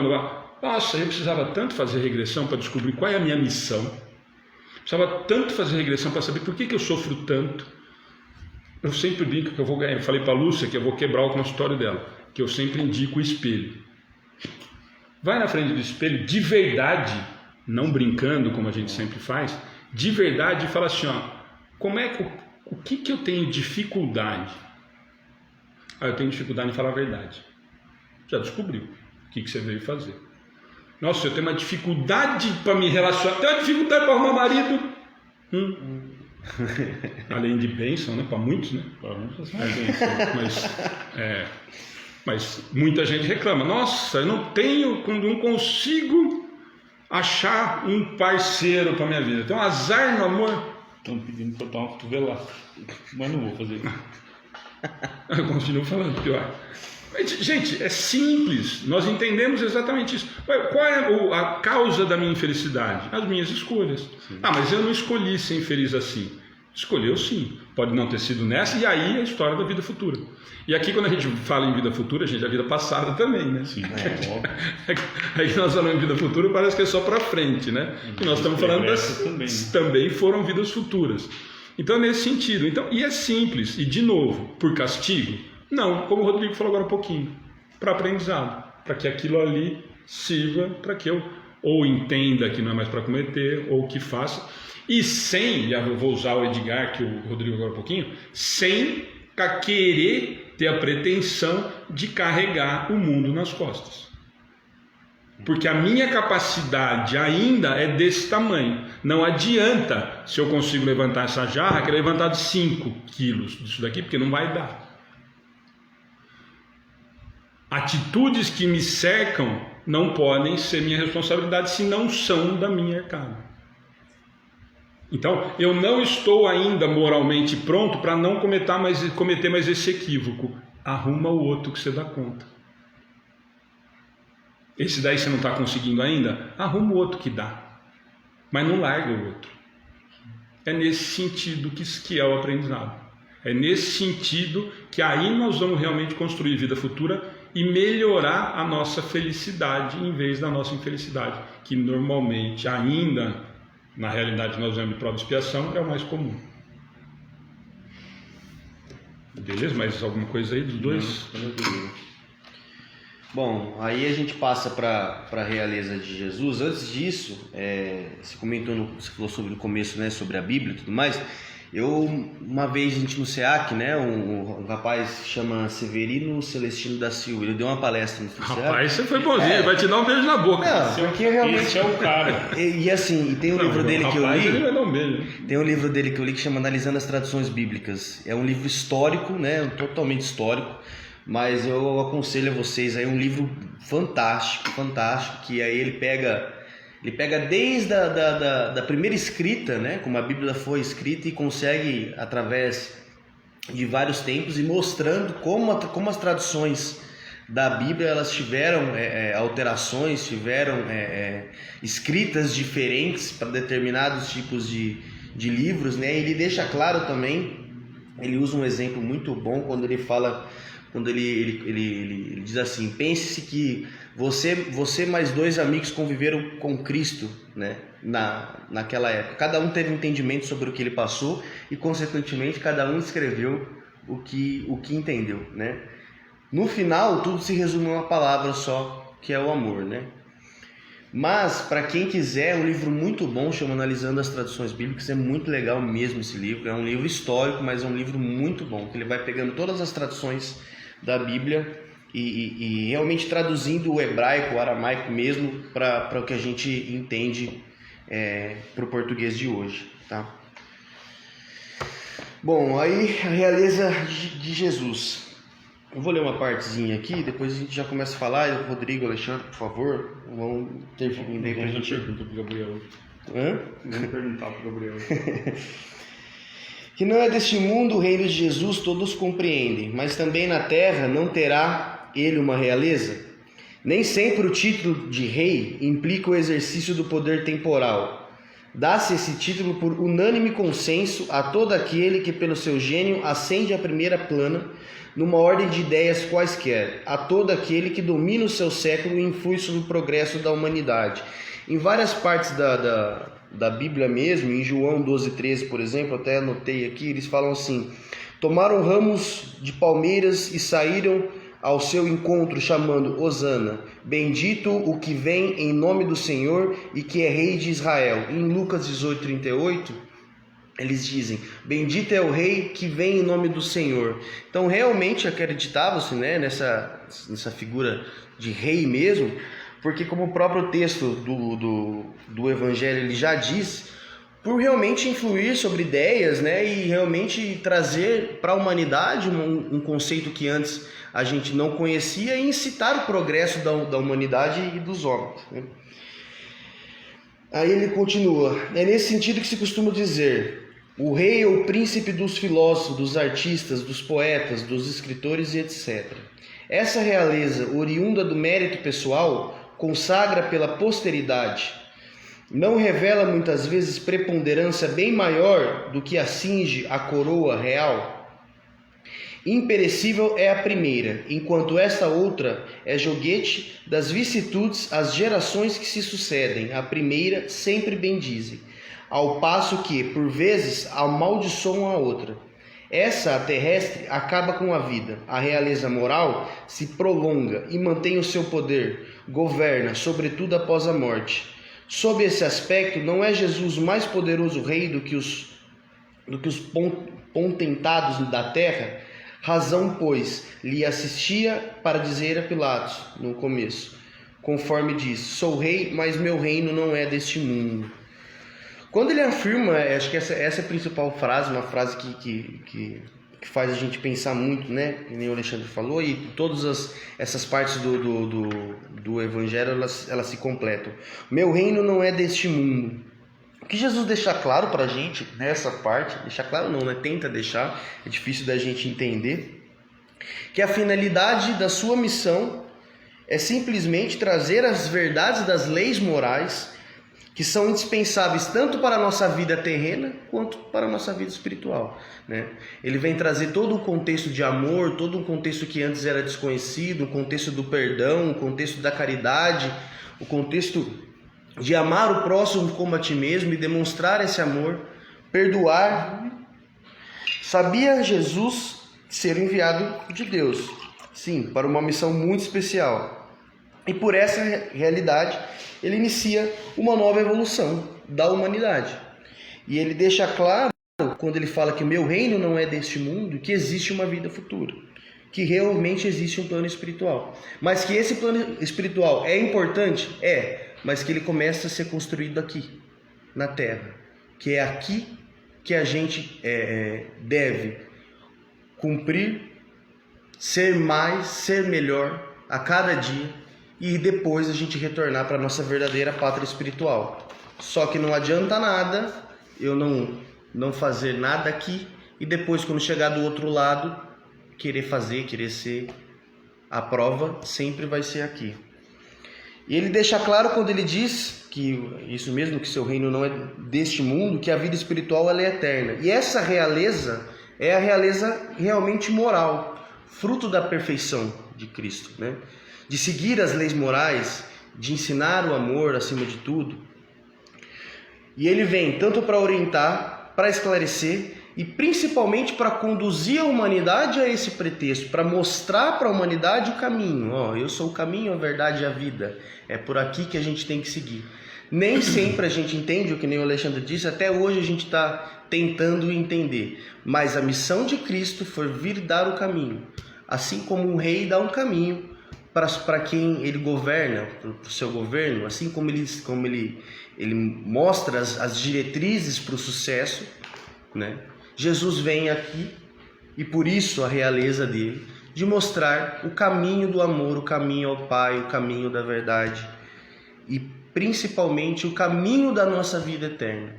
nossa, eu precisava tanto fazer regressão para descobrir qual é a minha missão. Precisava tanto fazer regressão para saber por que eu sofro tanto. Eu sempre brinco que eu vou ganhar. Eu falei para a Lúcia que eu vou quebrar o consultório dela, que eu sempre indico o espelho. Vai na frente do espelho de verdade, não brincando como a gente sempre faz, de verdade, e fala assim, o que eu tenho dificuldade? Eu tenho dificuldade em falar a verdade. Já descobriu o que você veio fazer. Nossa, eu tenho uma dificuldade para me relacionar, tenho uma dificuldade para arrumar marido. Além de bênção, né? Para muitos, né? Para muitos é bênção, mas muita gente reclama. Nossa, eu não consigo achar um parceiro para minha vida. Eu tenho um azar no amor. Estão pedindo para eu dar uma cotovelada, mas não vou fazer isso. Eu continuo falando pior. Gente, é simples, nós entendemos exatamente isso. Qual é a causa da minha infelicidade? As minhas escolhas. Sim. Mas eu não escolhi ser infeliz assim. Escolheu sim, pode não ter sido nessa, e aí a história da vida futura. E aqui quando a gente fala em vida futura, a vida passada também, né? Sim, Aí nós falamos em vida futura, parece que é só para frente, né? E nós estamos falando também foram vidas futuras. Então nesse sentido, e é simples, e de novo, por castigo? Não, como o Rodrigo falou agora um pouquinho, para aprendizado, para que aquilo ali sirva para que eu ou entenda que não é mais para cometer, ou que faça, e sem, já vou usar o Edgar, que o Rodrigo agora um pouquinho, sem querer ter a pretensão de carregar o mundo nas costas. Porque a minha capacidade ainda é desse tamanho. Não adianta, se eu consigo levantar essa jarra, querer levantar de 5 quilos disso daqui, porque não vai dar. Atitudes que me cercam não podem ser minha responsabilidade se não são da minha carga. Então, eu não estou ainda moralmente pronto para não cometer mais esse equívoco. Arruma o outro que você dá conta. Esse daí você não está conseguindo ainda? Arruma o outro que dá. Mas não larga o outro. É nesse sentido que é o aprendizado. É nesse sentido que aí nós vamos realmente construir vida futura e melhorar a nossa felicidade em vez da nossa infelicidade, que normalmente ainda, na realidade nós vemos de prova e expiação, é o mais comum. Beleza? Mais alguma coisa aí dos dois? Bom, aí a gente passa para a realeza de Jesus. Antes disso, você comentou, você falou sobre o começo, né, sobre a Bíblia e tudo mais. Uma vez a gente no SEAC, né, um rapaz chama Severino Celestino da Silva, ele deu uma palestra no SEAC. Rapaz, você foi bonzinho, ele vai te dar um beijo na boca. Não, porque realmente... Esse é o cara. E assim, e tem um livro dele que eu li... Ele vai dar um beijo. Tem um livro dele que eu li que chama Analisando as Tradições Bíblicas. É um livro histórico, né, totalmente histórico, mas eu aconselho a vocês, é um livro fantástico, que aí ele pega desde da primeira escrita, né, como a Bíblia foi escrita, e consegue, através de vários tempos, e mostrando como as traduções da Bíblia elas tiveram alterações, tiveram escritas diferentes para determinados tipos de livros, né? Ele deixa claro também, ele usa um exemplo muito bom quando ele fala... Quando ele diz assim: pense-se que você mais 2 amigos conviveram com Cristo, né, naquela época. Cada um teve entendimento sobre o que ele passou e, consequentemente, cada um escreveu o que entendeu, né? No final, tudo se resume a uma palavra só, que é o amor, né? Mas, para quem quiser, é um livro muito bom, chama Analisando as Tradições Bíblicas. É muito legal mesmo esse livro. É um livro histórico, mas é um livro muito bom, que ele vai pegando todas as tradições da Bíblia e realmente traduzindo o hebraico, o aramaico mesmo, para o que a gente entende para o português de hoje, tá? Bom, aí a realeza de Jesus. Eu vou ler uma partezinha aqui, depois a gente já começa a falar. Rodrigo, Alexandre, por favor, vão interferindo aí pra gente. Pergunta pro Gabriel. Vamos perguntar pro Gabriel. Que não é deste mundo o reino de Jesus, todos compreendem, mas também na terra não terá ele uma realeza? Nem sempre o título de rei implica o exercício do poder temporal. Dá-se esse título por unânime consenso a todo aquele que pelo seu gênio ascende à primeira plana numa ordem de ideias quaisquer, a todo aquele que domina o seu século e influi sobre o progresso da humanidade. Em várias partes da Bíblia mesmo, em João 12,13, por exemplo, até anotei aqui, eles falam assim: tomaram ramos de palmeiras e saíram ao seu encontro, chamando Hosana, bendito o que vem em nome do Senhor e que é rei de Israel. Em Lucas 18,38, eles dizem, bendito é o rei que vem em nome do Senhor. Então realmente acreditava-se, né, nessa figura de rei mesmo, porque como o próprio texto do Evangelho ele já diz, por realmente influir sobre ideias, né, e realmente trazer para a humanidade um conceito que antes a gente não conhecia e incitar o progresso da humanidade e dos homens, né? Aí ele continua, é nesse sentido que se costuma dizer, o rei ou príncipe dos filósofos, dos artistas, dos poetas, dos escritores e etc. Essa realeza, oriunda do mérito pessoal, consagra pela posteridade, não revela muitas vezes preponderância bem maior do que a cinge a coroa real? Imperecível é a primeira, enquanto esta outra é joguete das vicissitudes às gerações que se sucedem. A primeira sempre bendizem, ao passo que, por vezes, amaldiçoam a outra. Essa, a terrestre, acaba com a vida. A realeza moral se prolonga e mantém o seu poder, governa, sobretudo após a morte. Sob esse aspecto, não é Jesus mais poderoso rei do que os potentados da terra? Razão, pois, lhe assistia para dizer a Pilatos, no começo, conforme diz, sou rei, mas meu reino não é deste mundo. Quando ele afirma, acho que essa é a principal frase, uma frase que faz a gente pensar muito, né? Que nem o Alexandre falou, e todas essas partes do Evangelho, elas se completam. Meu reino não é deste mundo. O que Jesus deixa claro para a gente nessa parte, deixa claro não, né? Tenta deixar, é difícil da gente entender, que a finalidade da sua missão é simplesmente trazer as verdades das leis morais que são indispensáveis tanto para a nossa vida terrena quanto para a nossa vida espiritual, né? Ele vem trazer todo um contexto de amor, todo um contexto que antes era desconhecido, o contexto do perdão, o contexto da caridade, o contexto de amar o próximo como a ti mesmo e demonstrar esse amor, perdoar. Sabia Jesus ser enviado de Deus, sim, para uma missão muito especial. E por essa realidade, ele inicia uma nova evolução da humanidade. E ele deixa claro, quando ele fala que o meu reino não é deste mundo, que existe uma vida futura, que realmente existe um plano espiritual. Mas que esse plano espiritual é importante? É, mas que ele começa a ser construído aqui, na Terra. Que é aqui que a gente deve cumprir, ser mais, ser melhor a cada dia e depois a gente retornar para a nossa verdadeira pátria espiritual. Só que não adianta nada eu não fazer nada aqui e depois, quando chegar do outro lado, querer ser, a prova sempre vai ser aqui. E ele deixa claro quando ele diz que isso mesmo, que seu reino não é deste mundo, que a vida espiritual ela é eterna. E essa realeza é a realeza realmente moral, fruto da perfeição de Cristo, né? De seguir as leis morais, de ensinar o amor acima de tudo. E ele vem tanto para orientar, para esclarecer e principalmente para conduzir a humanidade a esse pretexto, para mostrar para a humanidade o caminho. Eu sou o caminho, a verdade e a vida. É por aqui que a gente tem que seguir. Nem sempre a gente entende o que nem o Alexandre disse, até hoje a gente está tentando entender. Mas a missão de Cristo foi vir dar o caminho. Assim como um rei dá um caminho para quem ele governa, para o seu governo, assim como ele mostra as diretrizes para o sucesso, né? Jesus vem aqui, e por isso a realeza dele, de mostrar o caminho do amor, o caminho ao Pai, o caminho da verdade e principalmente o caminho da nossa vida eterna.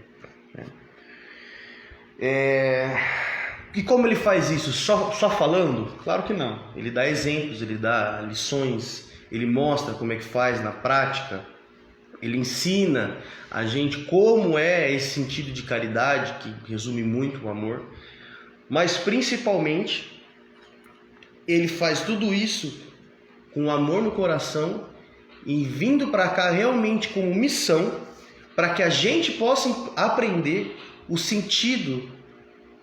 E como ele faz isso? Só falando? Claro que não. Ele dá exemplos, ele dá lições, ele mostra como é que faz na prática, ele ensina a gente como é esse sentido de caridade, que resume muito o amor, mas principalmente ele faz tudo isso com amor no coração e vindo para cá realmente como missão, para que a gente possa aprender o sentido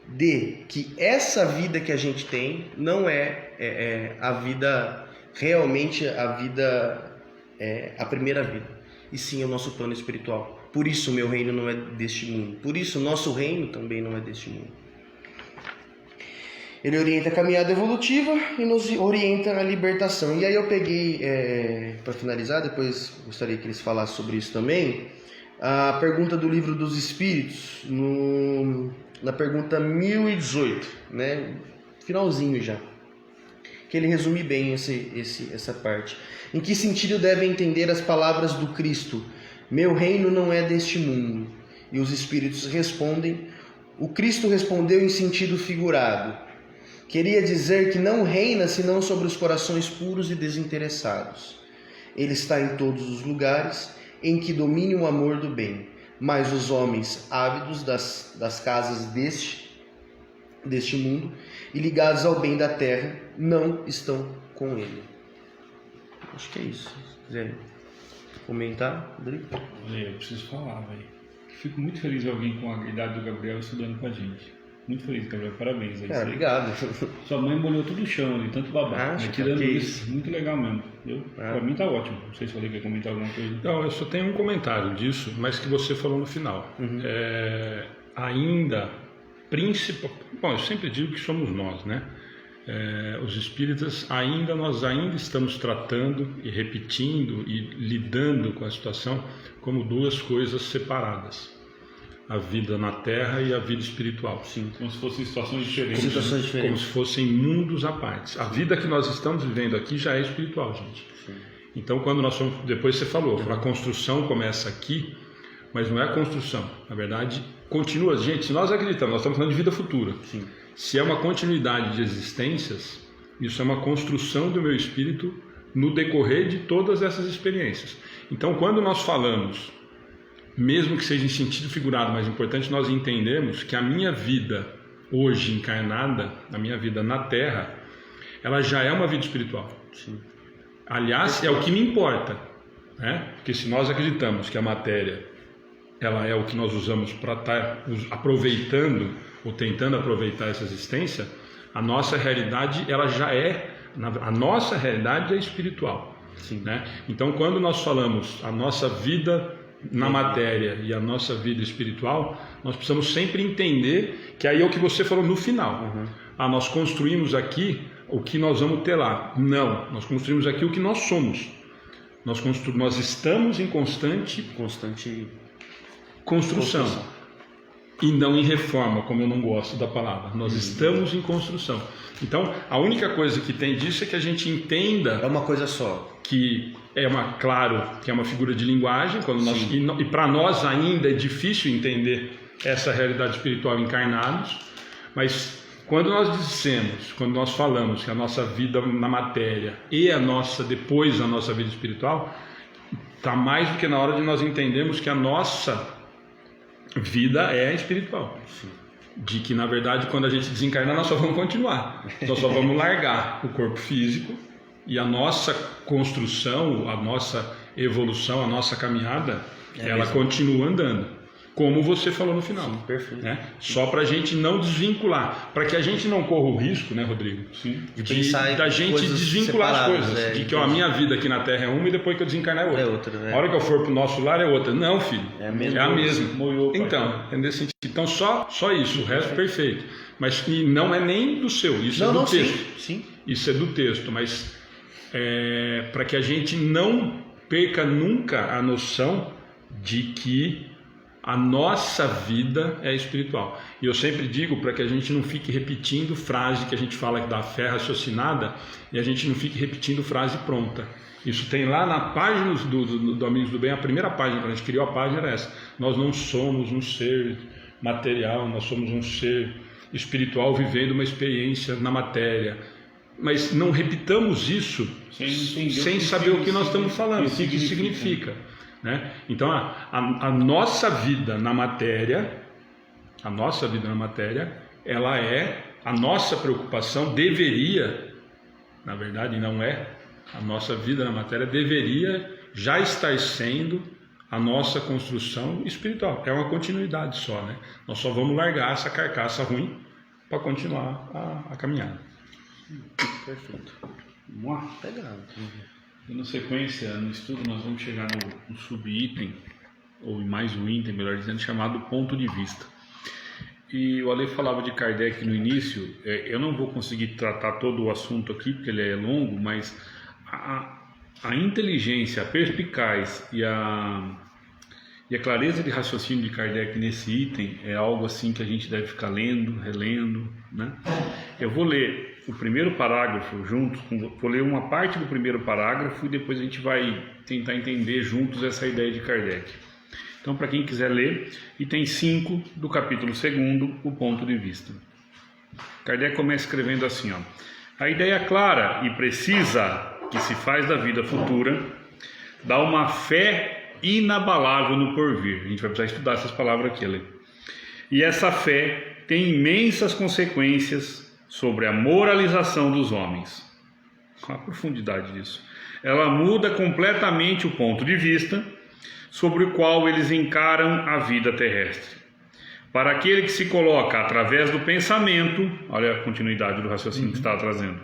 de que essa vida que a gente tem não é a vida, realmente a vida, a primeira vida, e sim o nosso plano espiritual. Por isso o meu reino não é deste mundo, por isso o nosso reino também não é deste mundo. Ele orienta a caminhada evolutiva e nos orienta a libertação. E aí eu peguei, para finalizar, depois gostaria que eles falassem sobre isso também, a pergunta do Livro dos Espíritos, na pergunta 1018, né? Finalzinho já, que ele resume bem essa parte. Em que sentido devem entender as palavras do Cristo? Meu reino não é deste mundo. E os Espíritos respondem, o Cristo respondeu em sentido figurado. Queria dizer que não reina senão sobre os corações puros e desinteressados. Ele está em todos os lugares em que domine o amor do bem, mas os homens ávidos das casas deste mundo e ligados ao bem da terra não estão com ele. Acho que é isso. Se quiserem comentar, Rodrigo? Eu preciso falar, velho. Fico muito feliz de alguém com a idade do Gabriel estudando com a gente. Muito feliz, Gabriel. Parabéns. Cara, obrigado. Sua mãe molhou tudo o chão ali, tanto babá. Mas tirando isso, muito legal mesmo. Pra mim tá ótimo. Não sei se você quer comentar alguma coisa. Não, eu só tenho um comentário disso, mas que você falou no final. Ainda, bom, eu sempre digo que somos nós, né? Os espíritas nós ainda estamos tratando e repetindo e lidando com a situação como duas coisas separadas: a vida na Terra e a vida espiritual. Sim. Como se fossem situações diferentes. Como se fossem mundos à parte. A vida que nós estamos vivendo aqui já é espiritual, gente. Sim. Então, quando nós somos, depois você falou, a construção começa aqui, mas não é a construção. Na verdade, continua. Gente, se nós acreditamos, nós estamos falando de vida futura. Sim. Se é uma continuidade de existências, isso é uma construção do meu espírito no decorrer de todas essas experiências. Então, quando nós falamos, mesmo que seja em sentido figurado, mas importante nós entendemos que a minha vida hoje encarnada, a minha vida na Terra, ela já é uma vida espiritual. Sim. Aliás, é o que me importa, né? Porque se nós acreditamos que a matéria ela é o que nós usamos para estar aproveitando ou tentando aproveitar essa existência, a nossa realidade ela já a nossa realidade é espiritual. Sim. Né? Então, quando nós falamos a nossa vida na matéria e a nossa vida espiritual, nós precisamos sempre entender que aí é o que você falou no final. Nós construímos aqui o que nós vamos ter lá. Não, nós construímos aqui o que nós somos. Nós estamos em constante construção. E não em reforma, como eu não gosto da palavra. Nós estamos em construção. Então, a única coisa que tem disso é que a gente entenda... É uma coisa só. Que claro, que é uma figura de linguagem, quando nós, e para nós ainda é difícil entender essa realidade espiritual encarnados, mas quando nós falamos que a nossa vida na matéria e depois a nossa vida espiritual, está mais do que na hora de nós entendermos que a nossa vida é espiritual. Sim. De que, na verdade, quando a gente desencarnar, nós só vamos continuar. Nós só vamos largar o corpo físico e a nossa construção, a nossa evolução, a nossa caminhada, ela continua andando. Como você falou no final. Sim, perfeito. Né? Só para a gente não desvincular. Para que a gente não corra o risco, né, Rodrigo? Sim. Da gente desvincular as coisas. De que a minha vida aqui na Terra é uma e depois que eu desencarnar é outra. Né? A hora que eu for para o nosso lar é outra. Não, filho. É a mesma. Então, é nesse sentido. Então, só isso. O resto perfeito. Mas e não é nem do seu. Isso é do texto. Sim. Isso é do texto. Mas para que a gente não perca nunca a noção de que a nossa vida é espiritual. E eu sempre digo para que a gente não fique repetindo frase que a gente fala da fé raciocinada e a gente não fique repetindo frase pronta. Isso tem lá na página do Amigos do Bem, a primeira página, quando a gente criou a página era essa. Nós não somos um ser material, nós somos um ser espiritual vivendo uma experiência na matéria. mas não repitamos isso sem saber o que nós estamos falando, o que isso significa. Né? Então, a nossa vida na matéria, ela é, a nossa preocupação deveria, na verdade não é, a nossa vida na matéria deveria já estar sendo a nossa construção espiritual. É uma continuidade só, né? Nós só vamos largar essa carcaça ruim para continuar a caminhada. Perfeito. Vamos lá? Legal. E na sequência, no estudo, nós vamos chegar no subitem, ou mais um item, melhor dizendo, chamado ponto de vista. E o Ale falava de Kardec no início. Eu não vou conseguir tratar todo o assunto aqui, porque ele é longo, mas a inteligência, a perspicaz e a clareza de raciocínio de Kardec nesse item é algo assim que a gente deve ficar lendo, relendo, né? Eu vou ler o primeiro parágrafo vou ler uma parte do primeiro parágrafo e depois a gente vai tentar entender juntos essa ideia de Kardec. Então, para quem quiser ler, item 5 do capítulo 2, o ponto de vista. Kardec começa escrevendo assim, ó: a ideia clara e precisa que se faz da vida futura dá uma fé inabalável no porvir. A gente vai precisar estudar essas palavras aqui, Ale. E essa fé tem imensas consequências sobre a moralização dos homens. Qual a profundidade disso? Ela muda completamente o ponto de vista sobre o qual eles encaram a vida terrestre. Para aquele que se coloca através do pensamento, olha a continuidade do raciocínio que estava trazendo,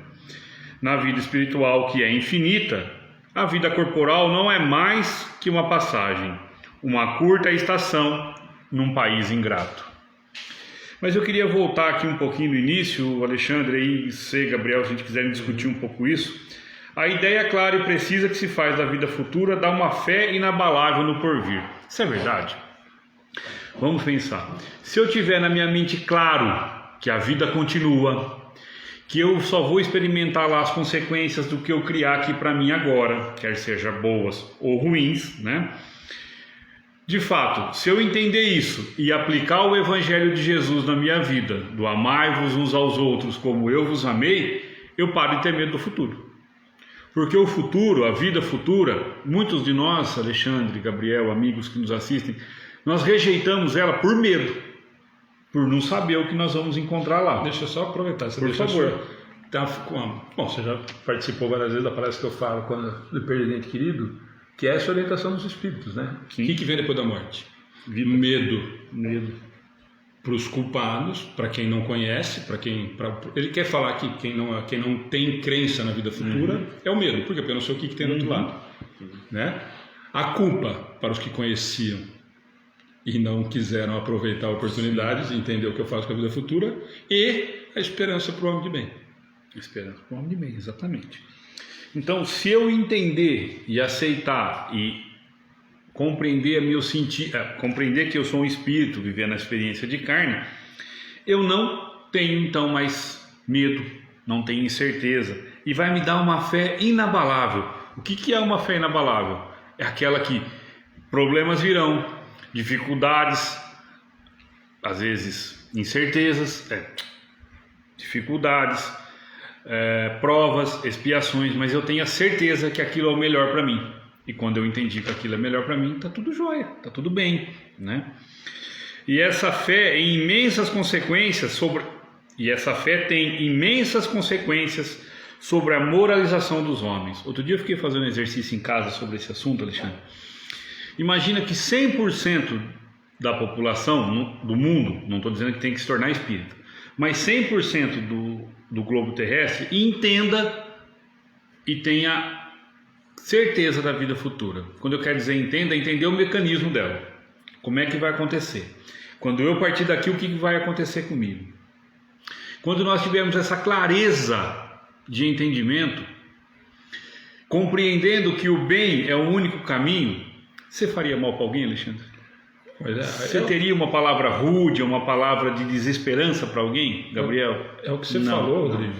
na vida espiritual, que é infinita, a vida corporal não é mais que uma passagem, uma curta estação num país ingrato. Mas eu queria voltar aqui um pouquinho no início, Alexandre e você, Gabriel, se a gente quiserem discutir um pouco isso. A ideia clara e precisa que se faz da vida futura dá uma fé inabalável no porvir. Isso é verdade? Vamos pensar. Se eu tiver na minha mente claro que a vida continua, que eu só vou experimentar lá as consequências do que eu criar aqui para mim agora, quer seja boas ou ruins, né? De fato, se eu entender isso e aplicar o Evangelho de Jesus na minha vida, do amai-vos uns aos outros como eu vos amei, eu paro de ter medo do futuro. Porque o futuro, a vida futura, muitos de nós, Alexandre, Gabriel, amigos que nos assistem, nós rejeitamos ela por medo, por não saber o que nós vamos encontrar lá. Deixa eu só aproveitar, por favor. Bom, você já participou várias vezes da palestra que eu falo do Perdente Querido, que é essa orientação dos espíritos, né? Sim. O que vem depois da morte? Medo. Para os culpados, para quem não conhece, ele quer falar que quem não tem crença na vida futura é o medo. Por quê? Porque eu não sei o que tem do outro lado. Né? A culpa para os que conheciam e não quiseram aproveitar oportunidades, entender o que eu faço com a vida futura, e a esperança para o homem de bem. Esperança para o homem de bem, exatamente. Então, se eu entender e aceitar e compreender compreender que eu sou um espírito vivendo a experiência de carne, eu não tenho então mais medo, não tenho incerteza, e vai me dar uma fé inabalável. O que é uma fé inabalável? É aquela que problemas virão, dificuldades, às vezes incertezas, dificuldades, provas, expiações, mas eu tenho a certeza que aquilo é o melhor para mim. E quando eu entendi que aquilo é melhor para mim, tá tudo jóia, tá tudo bem, né? E essa fé tem imensas consequências sobre a moralização dos homens. Outro dia eu fiquei fazendo um exercício em casa sobre esse assunto, Alexandre. Imagina que 100% da população do mundo, não estou dizendo que tem que se tornar espírita, mas 100% do globo terrestre entenda e tenha certeza da vida futura. Quando eu quero dizer entenda, é entender o mecanismo dela. Como é que vai acontecer? Quando eu partir daqui, o que vai acontecer comigo? Quando nós tivermos essa clareza de entendimento, compreendendo que o bem é o único caminho, você faria mal para alguém, Alexandre? Você teria uma palavra rude, uma palavra de desesperança para alguém, Gabriel? É o que você falou, Rodrigo,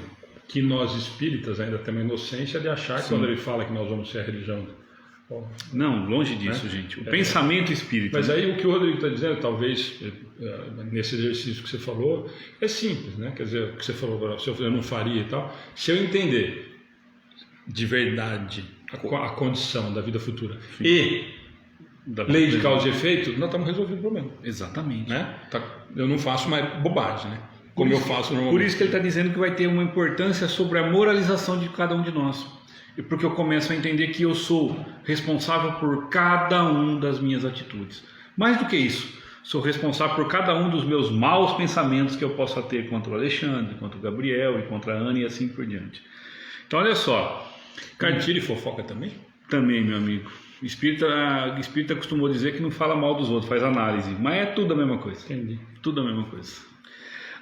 que nós espíritas ainda temos a inocência de achar que quando ele fala que nós vamos ser a religião Não, longe disso, gente. O pensamento espírita. Mas aí o que o Rodrigo está dizendo, talvez, nesse exercício que você falou, é simples, né? Quer dizer, o que você falou agora, se eu não faria e tal, se eu entender de verdade a condição da vida futura e Da lei de causa e efeito, nós estamos resolvendo o problema. Exatamente. Né? Eu não faço mais bobagem, né? Como eu faço normalmente. Por isso que ele está dizendo que vai ter uma importância sobre a moralização de cada um de nós. Porque eu começo a entender que eu sou responsável por cada uma das minhas atitudes. Mais do que isso, sou responsável por cada um dos meus maus pensamentos que eu possa ter contra o Alexandre, contra o Gabriel e contra a Ana e assim por diante. Então olha só. Cartilha e fofoca também? Também, meu amigo. Espírita costumou dizer que não fala mal dos outros, faz análise. Mas é tudo a mesma coisa. Entendi. Tudo a mesma coisa.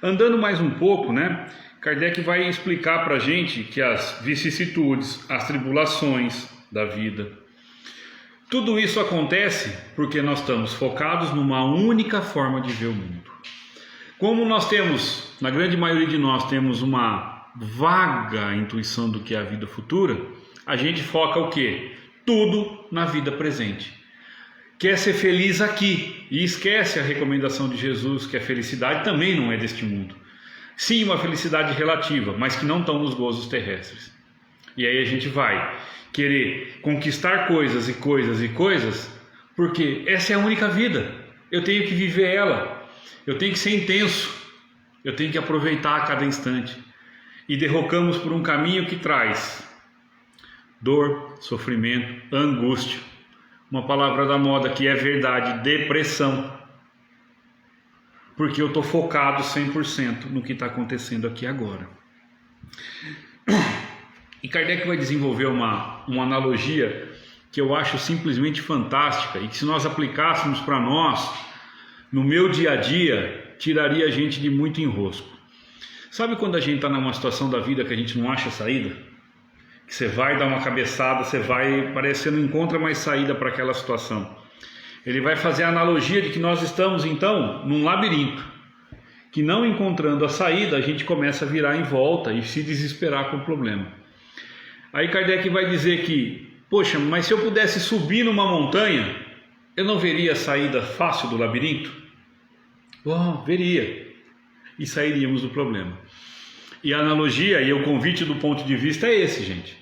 Andando mais um pouco, né? Kardec vai explicar para a gente que as vicissitudes, as tribulações da vida, tudo isso acontece porque nós estamos focados numa única forma de ver o mundo. Como nós temos, na grande maioria de nós, temos uma vaga intuição do que é a vida futura, a gente foca o quê? Tudo na vida presente. Quer ser feliz aqui e esquece a recomendação de Jesus que a felicidade também não é deste mundo. Sim, uma felicidade relativa, mas que não estão nos gozos terrestres. E aí a gente vai querer conquistar coisas e coisas e coisas, porque essa é a única vida. Eu tenho que viver ela. Eu tenho que ser intenso. Eu tenho que aproveitar a cada instante. E derrocamos por um caminho que traz dor, sofrimento, angústia. Uma palavra da moda que é verdade, depressão. Porque eu estou focado 100% no que está acontecendo aqui agora. E Kardec vai desenvolver uma analogia que eu acho simplesmente fantástica e que se nós aplicássemos para nós, no meu dia a dia, tiraria a gente de muito enrosco. Sabe quando a gente está numa situação da vida que a gente não acha saída? Que você vai dar uma cabeçada, parece que você não encontra mais saída para aquela situação. Ele vai fazer a analogia de que nós estamos, então, num labirinto, que não encontrando a saída, a gente começa a virar em volta e se desesperar com o problema. Aí Kardec vai dizer que, poxa, mas se eu pudesse subir numa montanha, eu não veria a saída fácil do labirinto? Veria. E sairíamos do problema. E a analogia e o convite do ponto de vista é esse, gente.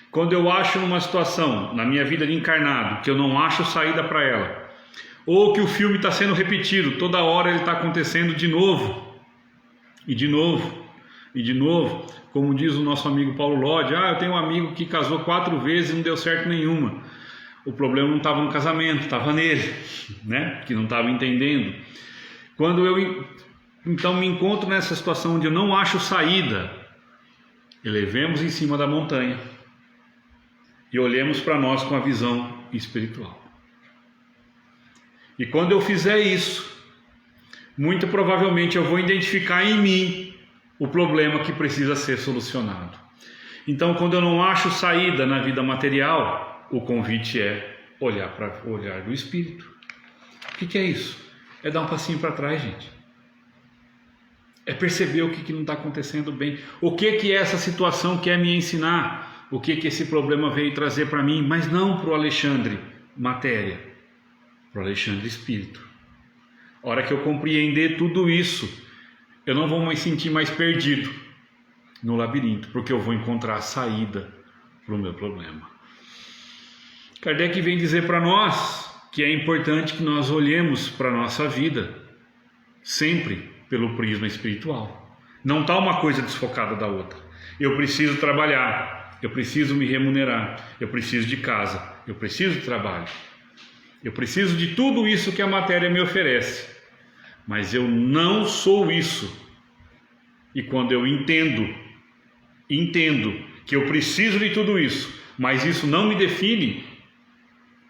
Quando eu acho numa situação, na minha vida de encarnado, que eu não acho saída para ela, ou que o filme está sendo repetido, toda hora ele está acontecendo de novo, e de novo, e de novo, como diz o nosso amigo Paulo Lodge, eu tenho um amigo que casou 4 vezes e não deu certo nenhuma. O problema não estava no casamento, estava nele, né? Que não estava entendendo. Quando eu então me encontro nessa situação onde eu não acho saída, elevemos em cima da montanha e olhemos para nós com a visão espiritual. E quando eu fizer isso, muito provavelmente eu vou identificar em mim o problema que precisa ser solucionado. Então, quando eu não acho saída na vida material, o convite é olhar para o olhar do espírito. O que é isso? É dar um passinho para trás, gente. É perceber o que não está acontecendo bem. O que essa situação quer me ensinar? O que esse problema veio trazer para mim? Mas não para o Alexandre matéria, para o Alexandre espírito. A hora que eu compreender tudo isso, eu não vou me sentir mais perdido no labirinto, porque eu vou encontrar a saída para o meu problema. Kardec vem dizer para nós que é importante que nós olhemos para a nossa vida sempre pelo prisma espiritual. Não está uma coisa desfocada da outra. Eu preciso trabalhar, eu preciso me remunerar, eu preciso de casa, eu preciso de trabalho, eu preciso de tudo isso que a matéria me oferece. Mas eu não sou isso. E quando eu entendo que eu preciso de tudo isso, mas isso não me define,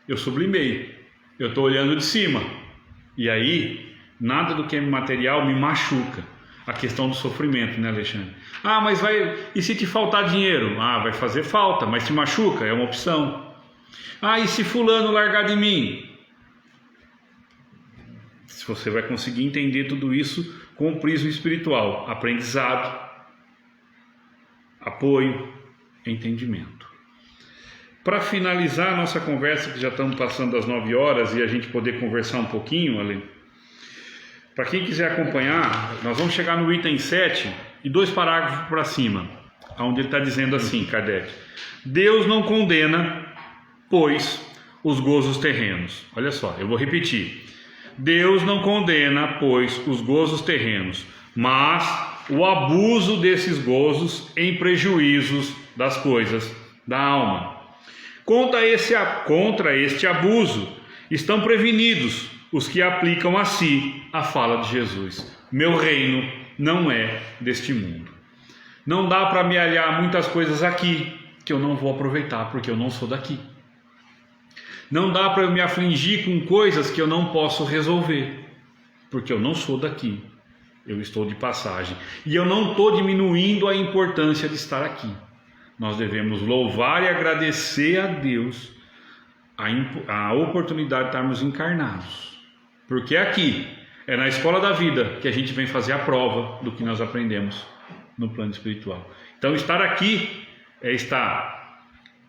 eu sublimei. Eu estou olhando de cima. E aí, nada do que é material me machuca. A questão do sofrimento, né, Alexandre? Mas e se te faltar dinheiro? Vai fazer falta, mas te machuca, é uma opção. E se fulano largar de mim? Se você vai conseguir entender tudo isso com o prisma espiritual, aprendizado, apoio, entendimento. Para finalizar a nossa conversa, que já estamos passando das 9 horas e a gente poder conversar um pouquinho, Ale, para quem quiser acompanhar, nós vamos chegar no item 7 e 2 parágrafos para cima, onde ele está dizendo assim, Kardec: Deus não condena, pois, os gozos terrenos. Olha só, eu vou repetir. Deus não condena, pois, os gozos terrenos, mas o abuso desses gozos em prejuízos das coisas da alma. Contra este abuso estão prevenidos os que aplicam a si a fala de Jesus: meu reino não é deste mundo. Não dá para me aliar muitas coisas aqui que eu não vou aproveitar porque eu não sou daqui. Não dá para eu me afligir com coisas que eu não posso resolver porque eu não sou daqui. Eu estou de passagem e eu não estou diminuindo a importância de estar aqui. Nós devemos louvar e agradecer a Deus a oportunidade de estarmos encarnados, porque aqui é na escola da vida que a gente vem fazer a prova do que nós aprendemos no plano espiritual. Então estar aqui é estar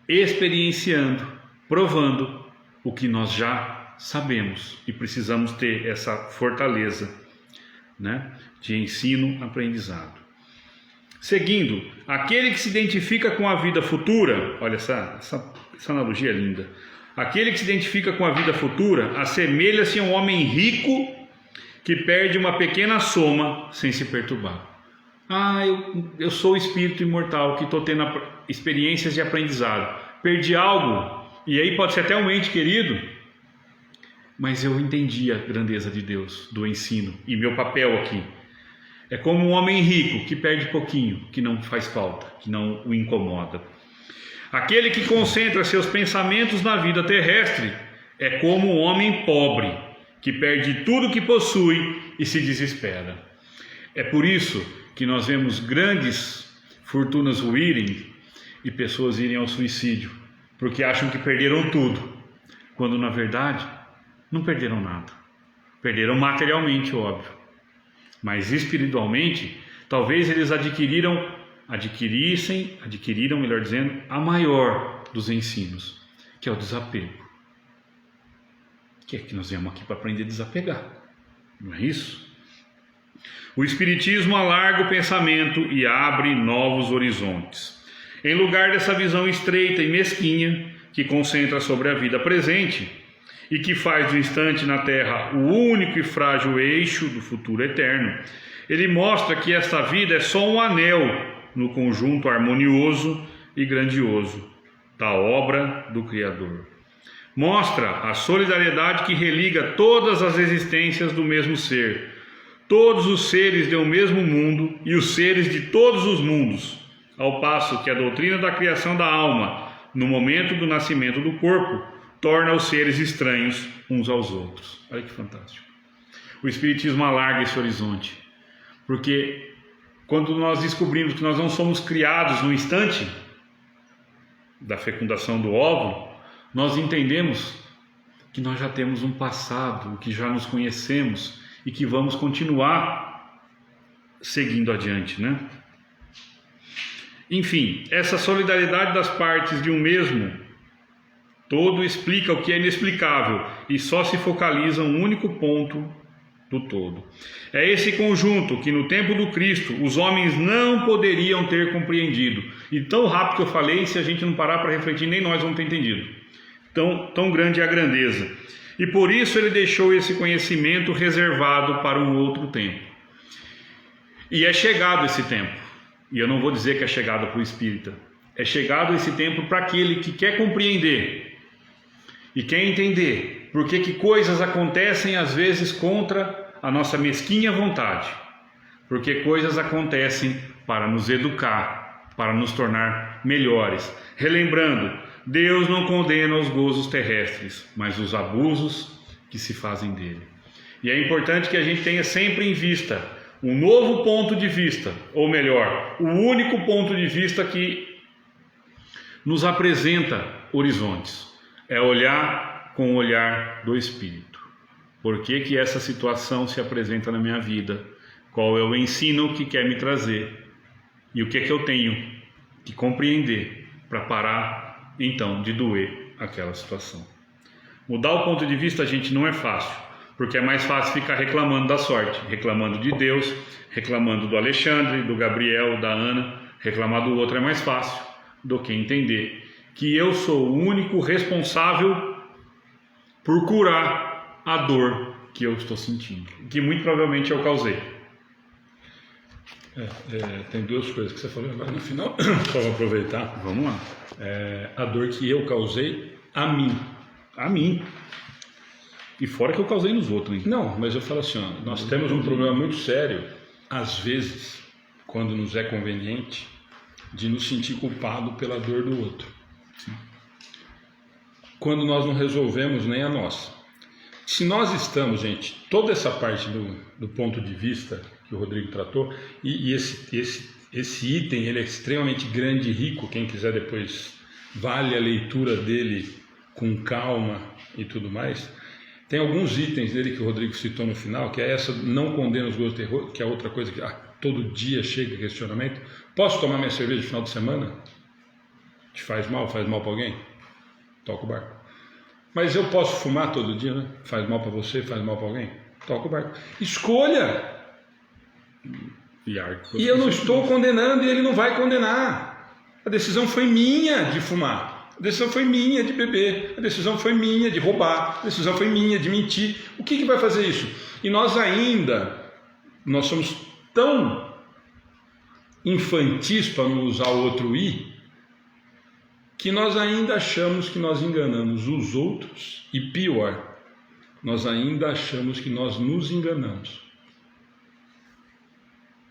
experienciando, provando o que nós já sabemos e precisamos ter essa fortaleza, né, de ensino-aprendizado. Seguindo, aquele que se identifica com a vida futura, olha essa analogia é linda. Aquele que se identifica com a vida futura assemelha-se a um homem rico que perde uma pequena soma sem se perturbar. Eu sou o espírito imortal que estou tendo experiências de aprendizado. Perdi algo, e aí pode ser até um ente querido, mas eu entendi a grandeza de Deus, do ensino, e meu papel aqui. É como um homem rico que perde pouquinho, que não faz falta, que não o incomoda. Aquele que concentra seus pensamentos na vida terrestre é como um homem pobre, que perde tudo que possui e se desespera. É por isso que nós vemos grandes fortunas ruírem e pessoas irem ao suicídio, porque acham que perderam tudo, quando na verdade não perderam nada. Perderam materialmente, óbvio. Mas espiritualmente, talvez eles adquiriram, melhor dizendo, a maior dos ensinos, que é o desapego. Que é que nós viemos aqui para aprender a desapegar, não é isso? O Espiritismo alarga o pensamento e abre novos horizontes. Em lugar dessa visão estreita e mesquinha, que concentra sobre a vida presente, e que faz do instante na Terra o único e frágil eixo do futuro eterno, ele mostra que esta vida é só um anel no conjunto harmonioso e grandioso da obra do Criador. Mostra a solidariedade que religa todas as existências do mesmo ser, todos os seres de um mesmo mundo e os seres de todos os mundos, ao passo que a doutrina da criação da alma, no momento do nascimento do corpo, torna os seres estranhos uns aos outros. Olha que fantástico. O Espiritismo alarga esse horizonte, porque quando nós descobrimos que nós não somos criados no instante da fecundação do óvulo, nós entendemos que nós já temos um passado, que já nos conhecemos e que vamos continuar seguindo adiante, né? Enfim, essa solidariedade das partes de um mesmo todo explica o que é inexplicável e só se focaliza um único ponto do todo. É esse conjunto que no tempo do Cristo os homens não poderiam ter compreendido. E tão rápido que eu falei, se a gente não parar para refletir, nem nós vamos ter entendido. Tão grande é a grandeza. E por isso ele deixou esse conhecimento reservado para um outro tempo. E é chegado esse tempo. E eu não vou dizer que é chegado para o espírita. É chegado esse tempo para aquele que quer compreender e quer entender por que coisas acontecem às vezes contra a nossa mesquinha vontade, porque coisas acontecem para nos educar, para nos tornar melhores. Relembrando, Deus não condena os gozos terrestres, mas os abusos que se fazem dele. E é importante que a gente tenha sempre em vista um novo ponto de vista, ou melhor, o único ponto de vista que nos apresenta horizontes. É olhar com o olhar do Espírito. Por que essa situação se apresenta na minha vida? Qual é o ensino que quer me trazer? E o que é que eu tenho que compreender para parar então, de doer aquela situação. Mudar o ponto de vista, gente, não é fácil, porque é mais fácil ficar reclamando da sorte, reclamando de Deus, reclamando do Alexandre, do Gabriel, da Ana. Reclamar do outro é mais fácil do que entender que eu sou o único responsável por curar a dor que eu estou sentindo, que muito provavelmente eu causei. Tem duas coisas que você falou agora no final, só vou aproveitar. Vamos lá. A dor que eu causei a mim. A mim. E fora que eu causei nos outros, hein? Não, mas eu falo assim, ó, nós temos um problema muito sério, às vezes, quando nos é conveniente, de nos sentir culpado pela dor do outro. Sim. Quando nós não resolvemos nem a nossa. Se nós estamos, gente, toda essa parte do ponto de vista que o Rodrigo tratou, e esse item ele é extremamente grande e rico, quem quiser depois vale a leitura dele com calma e tudo mais. Tem alguns itens dele que o Rodrigo citou no final, que é essa, não condena os gostos de terror, que é outra coisa que todo dia chega questionamento. Posso tomar minha cerveja no final de semana? Te faz mal? Faz mal para alguém? Toca o barco. Mas eu posso fumar todo dia, né? Faz mal para você? Faz mal para alguém? Toca o barco. Escolha! E eu não estou condenando e ele não vai condenar. A decisão foi minha de fumar. A decisão foi minha de beber, a decisão foi minha de roubar, a decisão foi minha de mentir. O que vai fazer isso? E nós somos tão infantis, para não usar o outro i, que nós ainda achamos que nós enganamos os outros e pior, nós ainda achamos que nós nos enganamos.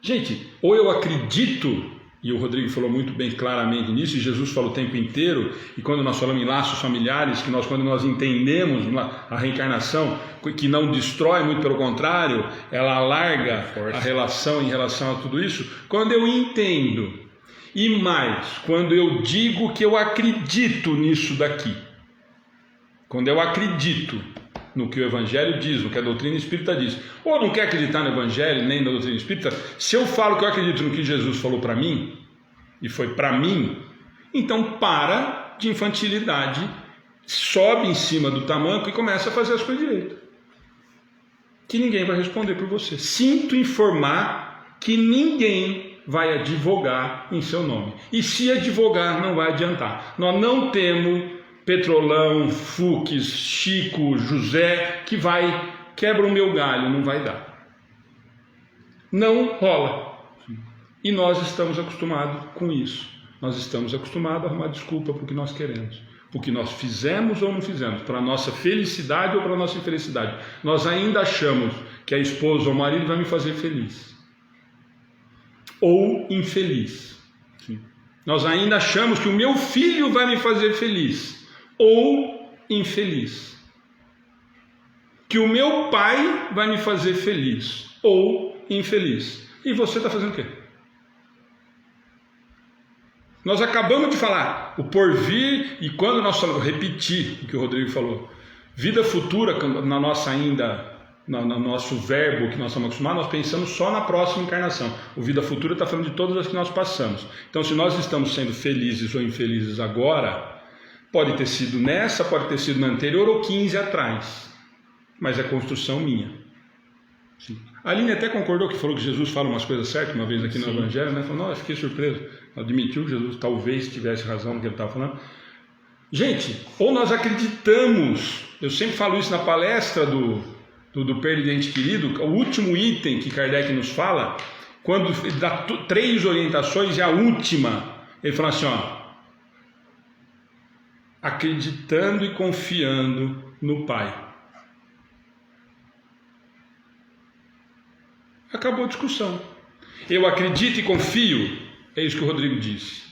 Gente, ou eu acredito, e o Rodrigo falou muito bem claramente nisso, e Jesus falou o tempo inteiro, e quando nós falamos em laços familiares, que quando nós entendemos a reencarnação, que não destrói, muito pelo contrário, ela alarga a relação em relação a tudo isso, quando eu entendo, e mais, quando eu digo que eu acredito nisso daqui, quando eu acredito no que o Evangelho diz, no que a doutrina espírita diz, ou não quer acreditar no Evangelho, nem na doutrina espírita, se eu falo que eu acredito no que Jesus falou para mim, e foi para mim, então para de infantilidade, sobe em cima do tamanco e começa a fazer as coisas direito. Que ninguém vai responder por você. Sinto informar que ninguém vai advogar em seu nome. E se advogar, não vai adiantar. Nós não temos Petrolão, Fux, Chico, José, que quebra o meu galho, não vai dar. Não rola. E nós estamos acostumados com isso. Nós estamos acostumados a arrumar desculpa para o que nós queremos. Para o que nós fizemos ou não fizemos, para a nossa felicidade ou para a nossa infelicidade. Nós ainda achamos que a esposa ou o marido vai me fazer feliz. Ou infeliz. Sim. Nós ainda achamos que o meu filho vai me fazer feliz. Ou infeliz. Que o meu pai vai me fazer feliz ou infeliz. E você está fazendo o quê? Nós acabamos de falar o porvir, e quando nós falamos, repetir o que o Rodrigo falou, vida futura, na nossa no nosso verbo que nós estamos acostumados, nós pensamos só na próxima encarnação. O vida futura está falando de todas as que nós passamos. Então, se nós estamos sendo felizes ou infelizes agora, pode ter sido nessa, pode ter sido na anterior ou 15 atrás. Mas é construção minha. Sim. A Aline até concordou, que falou que Jesus fala umas coisas certas uma vez aqui no Evangelho, né? Falou, não, eu fiquei surpreso. Admitiu que Jesus talvez tivesse razão no que ele estava falando. Gente, ou nós acreditamos, eu sempre falo isso na palestra do Perda de Ente Querido, o último item que Kardec nos fala, quando ele dá 3 orientações, e a última, ele fala assim, ó, acreditando e confiando no Pai. Acabou a discussão. Eu acredito e confio, é isso que o Rodrigo disse.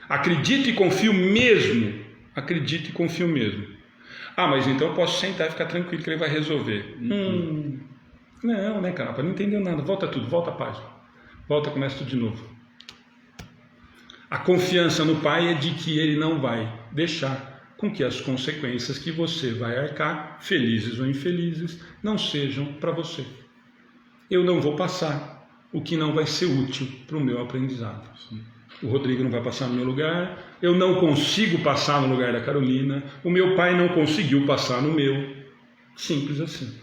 Acredito e confio mesmo. Acredito e confio mesmo. Ah, mas então eu posso sentar e ficar tranquilo que ele vai resolver. Não, né, cara? Não entendeu nada. Volta tudo, volta a página. Volta, começa tudo de novo. A confiança no Pai é de que Ele não vai deixar com que as consequências que você vai arcar, felizes ou infelizes, não sejam para você. Eu não vou passar o que não vai ser útil para o meu aprendizado. O Rodrigo não vai passar no meu lugar, eu não consigo passar no lugar da Carolina, o meu pai não conseguiu passar no meu. Simples assim.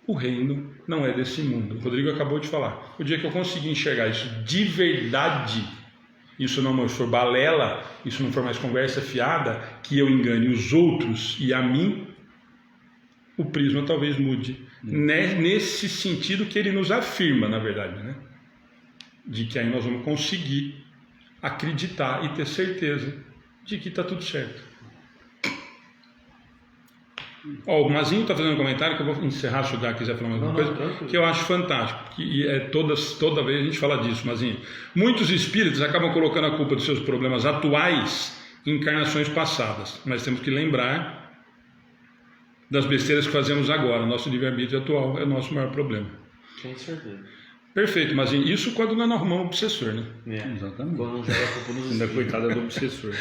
O reino não é desse mundo. O Rodrigo acabou de falar. O dia que eu conseguir enxergar isso de verdade, isso não for balela, isso não for mais conversa fiada, que eu engane os outros e a mim, o prisma talvez mude. Nesse sentido que ele nos afirma, na verdade, né? De que aí nós vamos conseguir acreditar e ter certeza de que está tudo certo. Ó, o Mazinho está fazendo um comentário que eu vou encerrar se o Dá quiser falar mais alguma coisa, que eu acho fantástico, que toda vez a gente fala disso, Mazinho. Muitos espíritos acabam colocando a culpa dos seus problemas atuais em encarnações passadas, mas temos que lembrar das besteiras que fazemos agora. Nosso livre-arbítrio atual é o nosso maior problema. Com certeza. Perfeito, mas isso quando nós não arrumamos um obsessor, né? Exatamente. Quando não joga a culpa nos Ainda espíritos. coitada do obsessor.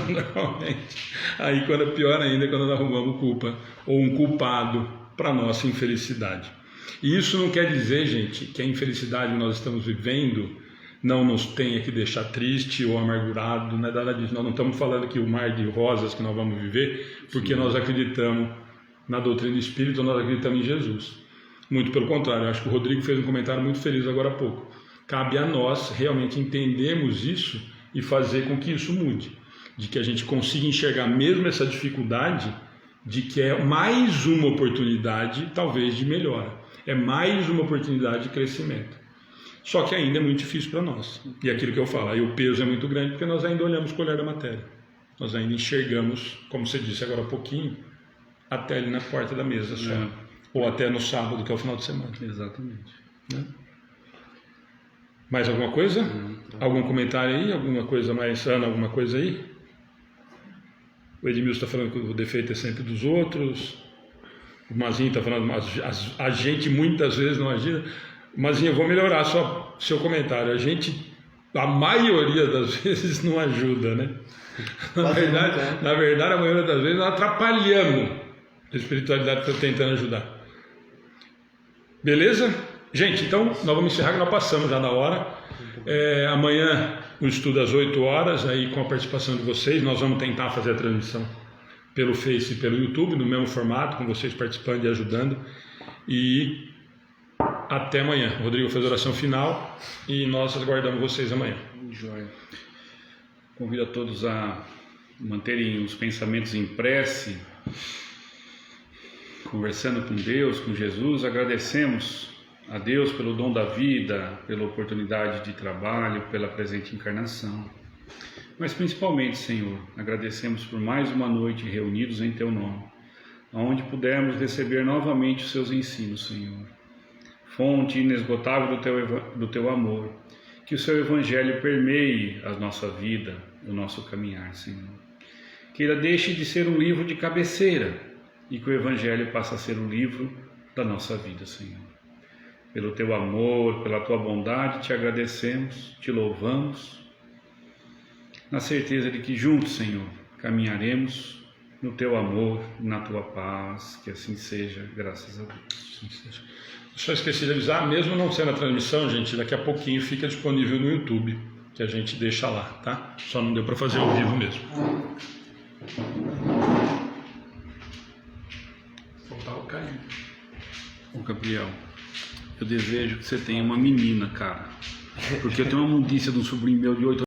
Normalmente. Aí quando é pior ainda é quando nós arrumamos culpa ou um culpado para nossa infelicidade. E isso não quer dizer, gente, que a infelicidade que nós estamos vivendo não nos tenha que deixar triste ou amargurado, não é nada disso. Nós não estamos falando que o mar de rosas que nós vamos viver porque nós acreditamos na doutrina espírita ou nós acreditamos em Jesus. Muito pelo contrário, eu acho que o Rodrigo fez um comentário muito feliz agora há pouco. Cabe a nós realmente entendermos isso e fazer com que isso mude. De que a gente consiga enxergar mesmo essa dificuldade, de que é mais uma oportunidade, talvez, de melhora. É mais uma oportunidade de crescimento. Só que ainda é muito difícil para nós. E é aquilo que eu falo, aí o peso é muito grande porque nós ainda olhamos com o olhar da matéria. Nós ainda enxergamos, como você disse agora há pouquinho, até ali na porta da mesa só. Ou até no sábado, que é o final de semana. Exatamente. Né? Mais alguma coisa? Algum comentário aí? Alguma coisa mais? Ana, alguma coisa aí? O Edmilson está falando que o defeito é sempre dos outros. O Mazinho está falando que a gente muitas vezes não ajuda. Mazinho, eu vou melhorar só seu comentário. A maioria das vezes não ajuda, né? Na verdade, a maioria das vezes nós atrapalhamos a espiritualidade que está tentando ajudar. Beleza? Gente, então nós vamos encerrar, que nós passamos já da hora. Amanhã o estudo às 8 horas, aí com a participação de vocês. Nós vamos tentar fazer a transmissão pelo Face e pelo YouTube, no mesmo formato, com vocês participando e ajudando. E até amanhã. O Rodrigo fez a oração final e nós aguardamos vocês amanhã. Joia. Convido a todos a manterem os pensamentos em prece, conversando com Deus, com Jesus. Agradecemos a Deus pelo dom da vida, pela oportunidade de trabalho, pela presente encarnação. Mas principalmente, Senhor, agradecemos por mais uma noite reunidos em Teu nome, onde pudermos receber novamente os Seus ensinos, Senhor. Fonte inesgotável do Teu amor, que o Seu Evangelho permeie a nossa vida, o nosso caminhar, Senhor. Que ele deixe de ser um livro de cabeceira, e que o Evangelho passe a ser o livro da nossa vida, Senhor. Pelo Teu amor, pela Tua bondade, Te agradecemos, Te louvamos, na certeza de que juntos, Senhor, caminharemos no Teu amor, na Tua paz, que assim seja, graças a Deus. Só esqueci de avisar, mesmo não sendo a transmissão, gente, daqui a pouquinho fica disponível no YouTube, que a gente deixa lá, tá? Só não deu para fazer ao vivo mesmo. Faltava cair. Ô Gabriel, eu desejo que você tenha uma menina, cara. Porque eu tenho uma mundiça de um sobrinho meu de 8 anos.